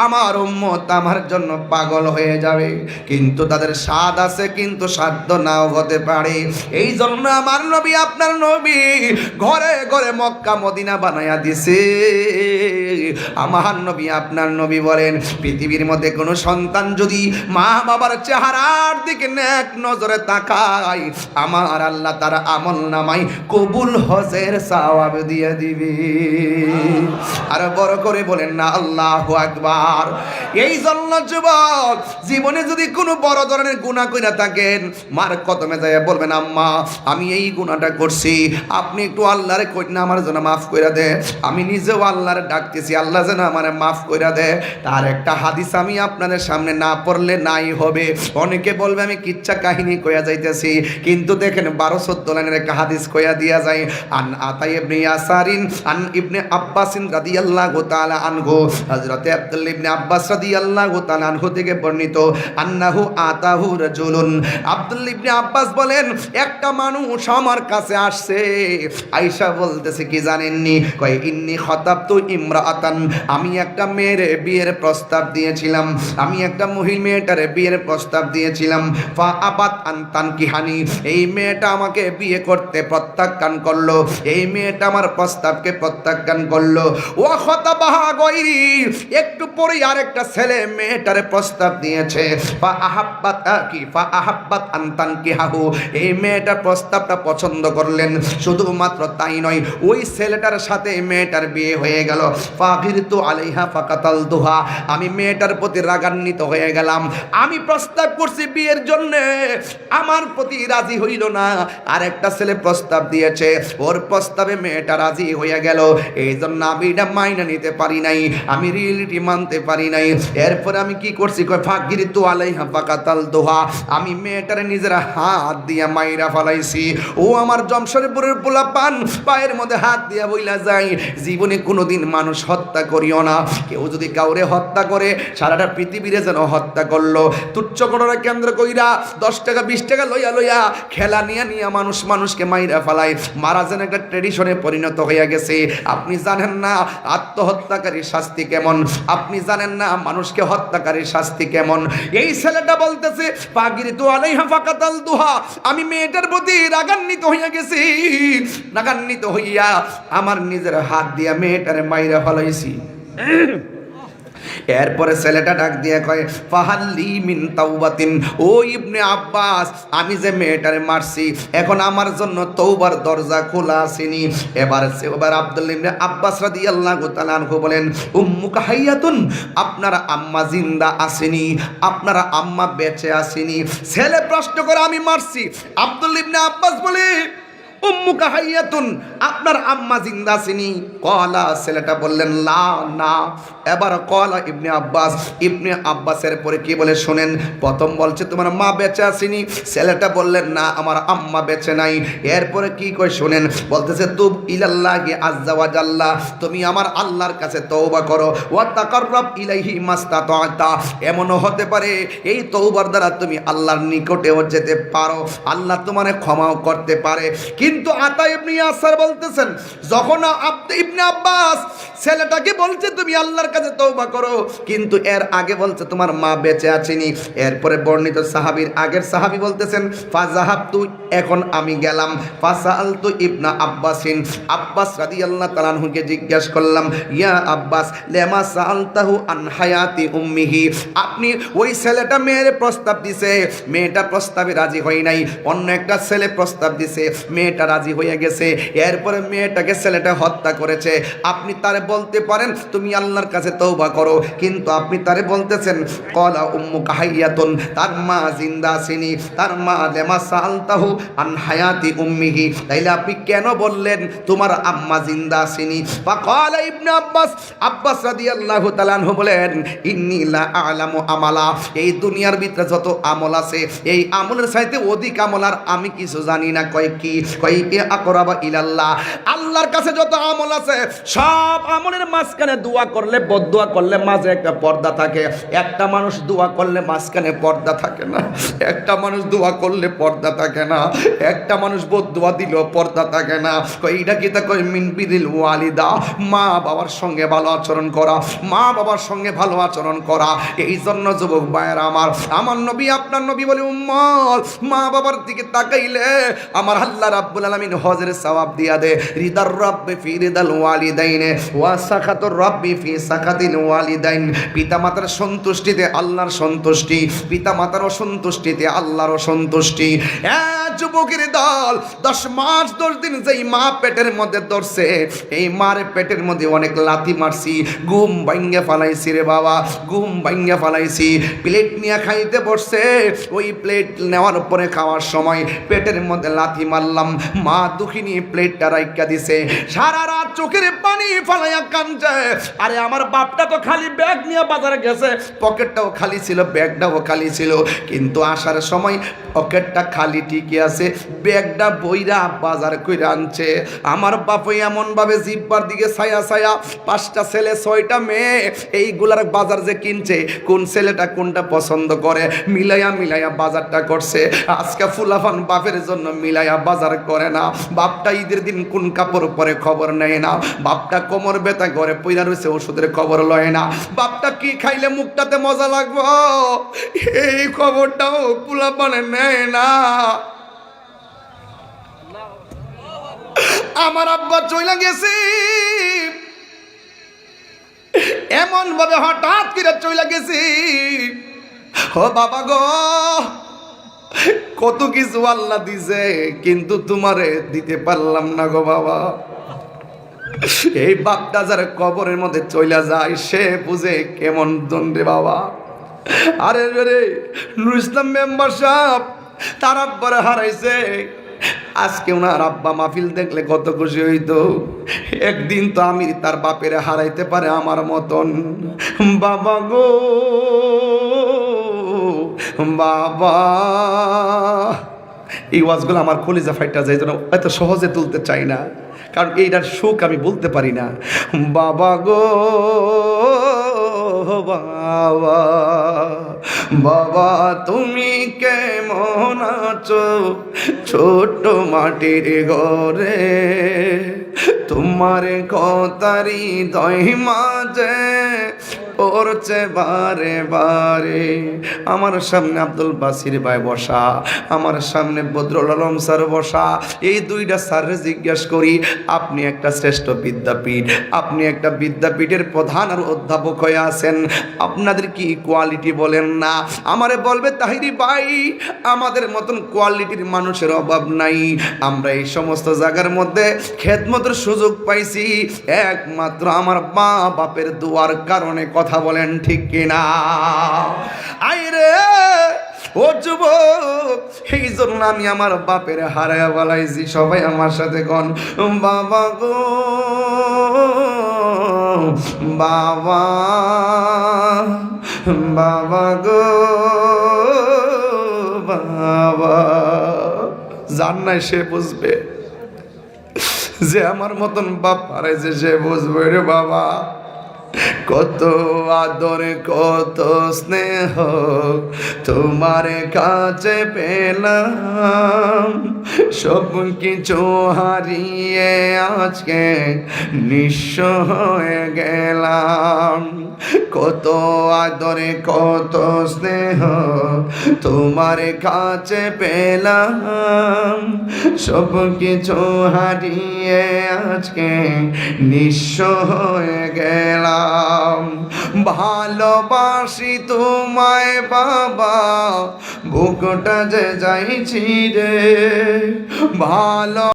আমার উম্মত আমার জন্য পাগল হয়ে যাবে, কিন্তু তাদের স্বাদ আছে কিন্তু সাধ্য নাও হতে পারে। এই জন্য আমার নবী আপনার নবী ঘরে ঘরে মক্কা মদিনা বানায়া দিছে। আমার নবী আপনার নবী বলেন, পৃথিবীর মধ্যে কোনো সন্তান যদি মা বাবার চেহারার দিকে নেক নজরে তাকায়, আমার আল্লাহ তার আমল নামাই কবুল হজের সওয়াব দিয়ে দিবে। আর বড় করে বলেন না আল্লাহু আকবার। এই জন্য যুবক জীবনে যদি কোনো বড় ধরনের গুনাহ কইরা থাকেন, মার কদমে যায় বলবেন, আম্মা আমি এই গুনাহটা করছি, আপনি একটু আল্লাহরে কইনা আমার জন্য মাফ কইরা দে। আমি নিজেও আল্লাহরে ডাকতেছি, আল্লাহ যেন আমারে মাফ কইরা দে। তার একটা হাদিস আমি আপনাদের সামনে না পড়লে নাই হবে। অনেকে বলবে আমি কিচ্ছা কাহিনী কইয়া যাইতেছি, কিন্তু দেখেন 12-14 লাইনের একটা হাদিস কইয়া দিয়া যায়। আন আতাই ইবনে ইয়াসারিন আন ইবনে আব্বাসিন রাদিয়াল্লাহু তাআলা আনহু, হযরতে আব্দুল্লাহ ইবনে আব্বাস রাদিয়াল্লাহু তাআলা আনহু থেকে বর্ণিত, আন্নাহু আতাহু রাজুলুন, আব্দুল্লাহ ইবনে আব্বাস বলেন একটা মানুষ আমার কাছে আসছে, আয়েশা বলতেছে কি জানেননি, কয় ইন্নী খাতাবতু ইমরাআতান, আমি একটা মেয়ের বিয়ের প্রস্তাব দিয়েছিলাম, আমি একটা মেয়েটার বিয়ের প্রস্তাব দিয়েছিলাম। ফা আবাত আন তানকিহানি, এই মেয়েটা আমাকে বিয়ে করতে প্রত্যাখ্যান করলো, এই মেয়েটা আমার প্রস্তাবকে প্রত্যাখ্যান করলো। ও খাতাবাহা গায়রি, একটু পরে আরেকটা ছেলে মেয়েটারে প্রস্তাব দিয়েছে। ফা আহাব্বাত আন তানকিহাহু, এই মেয়েটার প্রস্তাবটা পছন্দ করলেন। শুধুমাত্র তাই নয়, ওই ছেলেটার সাথে মেয়েটার বিয়ে হয়ে গেল। ফাগিরতু আলাইহা ফাকাতালতুহা, আমি মেয়েটার প্রতি রাগান্বিত হয়ে গেলাম। আমি প্রস্তাব করছি বিয়ের জন্য, আমার প্রতি রাজি হইল না, আর একটা ছেলে প্রস্তাব দিয়েছে, ওর প্রস্তাবে মেয়েটা রাজি হয়ে গেল। এই জন্য আমি এটা মাইনা নিতে পারি নাই, আমি রিয়েলিটি মানতে পারি নাই। এরপরে আমি কি করছি, কয় ফাগিরতু আলাইহা ফাকাতালতুহা, আমি মেয়েটারে নিজের হাত দিয়া মাইরা ফালাইছি। ও আমার জমশরপুরের পোলাপান, পায়ের মধ্যে হাত দিয়া বইলা যায়, জীবনে কোনোদিন মানুষ হত্যা করিও না। কেউ যদি কাউরে হত্যা করে সারাটা পৃথিবীরে যেন হত্যা করলো। তুচ্ছ ঘটনা কেন্দ্র কইরা 10 টাকা 20 টাকা লইয়া লইয়া খেলা নিয়া নিয়া মানুষকে মাইরা ফালায়, মারা যেন একটা ট্রেডিশনে পরিণত হইয়া গেছে। আপনি জানেন না আত্মহত্যাকারীর শাস্তি কেমন, আপনি জানেন না মানুষকে হত্যাকারীর শাস্তি কেমন। এই ছেলেটা বলতেছে ফাগিরতু আলাইহা ফাকাতালতুহা, আমি মেয়েটার প্রতি রাগান্বিত হইয়া গেছি, রাগান্বিত হইয়া আমার নিজের হাত দিয়া মেয়েটারে মাইরা ফলাইছি। এরপরে ছেলেটা ডাক দিয়ে কয় ফাহাল্লি মিন তাওবাতিন, ও ইবনে আব্বাস আমি যে মেয়েটারে মারছি এখন আমার জন্য তওবার দরজা খোলা আসেনি। এবার আব্দুল্লাহ ইবনে আব্বাস রাদিয়াল্লাহু তাআলা আনহু বলেন, উম্মুকা হাইয়াতুন, আপনার আম্মা জিন্দা আসেনি, আপনার আম্মা বেঁচে আসেনি। ছেলে প্রশ্ন করে আমি মারছি, আব্দুল্লাহ ইবনে আব্বাস বলে উম্মুকা হাইয়াতুন, আপনার আম্মা জিন্দা আসেনি। কলা, ছেলেটা বললেন লা, না। এবার কলা ইবনে আব্বাসের পরে কি বলে শোনেন, প্রথম বলছে তোমার মা বেঁচে আসেনি, ছেলেটা বললেন না আমার আম্মা বেঁচে নাই। এরপরে কি কয় শোনেন, বলতেছে তুব ইলাল্লাহি আজ্জা ওয়া জাল্লা, তুমি আমার আল্লাহর কাছে তওবা করো, ওয়া তাকাররাব ইলাইহি মাস্তাতা, এমনও হতে পারে এই তওবার দ্বারা তুমি আল্লাহর নিকটেও যেতে পারো, আল্লাহ তোমারে ক্ষমাও করতে পারে। কিন্তু আতা ইবনে ইয়াসার বলতেছেন, যখন ইবনে আব্বাস ছেলেটাকে বলছে তুমি আল্লাহর কাছে তওবা করো, কিন্তু এর আগে বলছে তোমার মা বেঁচে আছেনি। এরপরে বর্ণিত সাহাবীর আগের সাহাবী বলতেছেন ফাযাহাবতু, এখন আমি গেলাম, ফাসালতু ইবনা আব্বাসিন, আব্বাস রাদিয়াল্লাহু তাআলা আনহুকে জিজ্ঞাসা করলাম, ইয়া আব্বাস লেমা সাআলতাহু আন হায়াতি উম্মিহি, আপনি ওই ছেলেটা মেয়ের প্রস্তাব দিছে, মেয়েটা প্রস্তাবে রাজি হয় নাই, অন্য একটা ছেলে প্রস্তাব দিছে, মেয়েটা রাজি হয়ে গেছে, এরপরে মেয়েটাকে ছেলেটা হত্যা করেছে, আপনি তারে বলতে পারেন তুমি আল্লাহর কাছে তওবা করো, কিন্তু আপনি তারে বলতেছেন ক্বালা উম্মুকা হাইয়াতুন, তার মা জিন্দা আছেনি, তার মা লেমা সাআলতাহু আন হায়াতি উম্মিহি, তাইলে আপনি কেন বললেন তোমার আম্মা জিন্দা আছেনি? ফাকালা ইবনে আব্বাস, আব্বাস রাদিয়াল্লাহু তাআলা আনহু বলেন ইন্নী লা আ'লামু আমালা, এই দুনিয়ার ভিতরে যত আমল আছে এই আমলের চাইতে অধিক আমল আর আমি কিছু জানি না। কয় কি? কয় আকরাবা ইলাল্লাহ, আল্লাহর কাছে যত আমল আছে সব আমলের মাঝখানে দোয়া করলে, বদদোয়া করলে মাঝে একটা পর্দা থাকে। একটা মানুষ দোয়া করলে মাঝখানে পর্দা থাকে না, একটা মানুষ দোয়া করলে পর্দা থাকে না, একটা মানুষ বদদোয়া দিলেও পর্দা থাকে না। কয় এটা কি? তা কয় মিন বিরিল ওয়ালিদা, মা বাবার সঙ্গে ভালো আচরণ করা, মা বাবার সঙ্গে ভালো আচরণ করা। এই জন্য যুবক ভাইয়েরা আমার নবী আপনার নবী বলে উম্মত, মা বাবার দিকে তাকাইলে আমার আল্লাহ রাব্বুল আলামিন হজের সওয়াব দিয়া দে। রিদার রাব্বি ফি রিদাল ওয়ালিদাইন ওয়া সাখাতুর রাব্বি ফি সাখাতিল ওয়ালিদাইন, পিতা মাতার সন্তুষ্টিতে আল্লাহর সন্তুষ্টি, পিতা মাতার অসন্তুষ্টিতে আল্লাহর অসন্তুষ্টি। যুবকের দল 10 মাস 10 দিন যেই মা পেটের মধ্যে ধরছে, এই মার পেটের মধ্যে অনেক লাথি মারছি, ঘুম ভাঙ্গা ফালাইছি রে বাবা, ঘুম ভাঙ্গা ফালাইছি। প্লেট নিয়ে খাইতে বসছে, ওই প্লেট নেওয়ার পরে খাওয়ার সময় পেটের মধ্যে লাথি মারলাম, মা দুঃখিনী প্লেটটা রাইখা দিছে, সারা রাত চোখের পানি ফালাইয়া কাঁদছে। আরে আমার বাপটা তো খালি ব্যাগ নিয়ে বাজারে গেছে, পকেটটাও খালি ছিল, ব্যাগটাও খালি ছিল, কিন্তু আসার সময় পকেটটা খালি ঠিকই আছে, ব্যাগটা বইরা বাজার কইরা আনছে। আমার বাপই এমন ভাবে জিব্বার দিকে ছায়া ছায়া, 5টা ছেলে 6টা মেয়ে, এইগুলার বাজার যে কিনছে, কোন ছেলেটা কোনটা পছন্দ করে মিলাইয়া মিলাইয়া বাজারটা করছে। আজকে ফুলাফান বাপের জন্য মিলাইয়া বাজার করে না, বাপটা ঈদের দিন কোন কাপড় পরে খবর নেয় না, বাপটা কোমর ব্যথা ঘরে পইরা রয়েছে ওষুধের খবর লয় না, বাপটা কি খাইলে মুখটাতে মজা লাগবো এই খবরটাও ফুলাফানে নেয় না। আমার আব্বা চইলা গেছে, এমন ভাবে হঠাৎ করে চইলা গেছি, ও বাবা গো কত কিছু আল্লাহ দিছে, কিন্তু তোমারে দিতে পারলাম না গো বাবা। এই বাপটা যারা কবরের মধ্যে চইলা যায় সে বুঝে কেমন দণ্ডে বাবা। আরে রে নুর ইসলাম মেম্বার সাহেব তার আব্বারে হারাইছে, আজকে ওনার আব্বা মাহফিল দেখলে কত খুশি হইতো। একদিন তো আমি তার বাপেরে হারাইতে পারে আমার মতন। বাবা গো বাবা, এই ওয়াজগুলো আমার কলিজা ফাইটা যায়, যেন এত সহজে তুলতে চাই না, কারণ এইটার সুখ আমি বলতে পারি না। বাবা গো বাবা, বাবা তুমি কেমন আছো ছোট মাটির ঘরে, তোমার কথারি দই মাঝে পড়ছে বারে বারে। আমার সামনে আব্দুল বাসির ভাই বসা, আমার সামনে বদরুল আলম স্যার বসা, এই 2টা স্যারের জিজ্ঞাসা করি আপনি একটা শ্রেষ্ঠ বিদ্যাপীঠ, আপনি একটা বিদ্যাপীঠের প্রধান আর অধ্যাপক হয়ে আছেন, আপনাদের কি কোয়ালিটি বলেন না? আমারে বলবে তাহিরি ভাই আমাদের মতন কোয়ালিটির মানুষের অভাব নাই, আমরা এই সমস্ত জায়গার মধ্যে খেদমতের সুযোগ পাইছি একমাত্র আমার মা বাপের দোয়ার কারণে। কথা বলেন ঠিক কিনা? আইরে ও যুবক, এই জন্য আমি আমার বাপের হারায়া বলাইছি। সবাই আমার সাথে কোন বাবা গো বাবা, বাবা গো বাবা। জান নাই সে বুঝবে, যে আমার মতন বাপ হারাইছে সে বুঝবে রে বাবা। কত আদর কত স্নেহ তোমার কাছে পেলাম, সব কিছু হারিয়ে আজকে নিঃস্ব হয়ে গেলাম। কত আদরে কত স্নেহ তোমার কাছে পেলাম, সব কিছু হারিয়ে আজকে নিঃস্ব হয়ে গেলাম। ভালোবাসি তোমায় বাবা, বুকটা যে যাইছি রে ভালো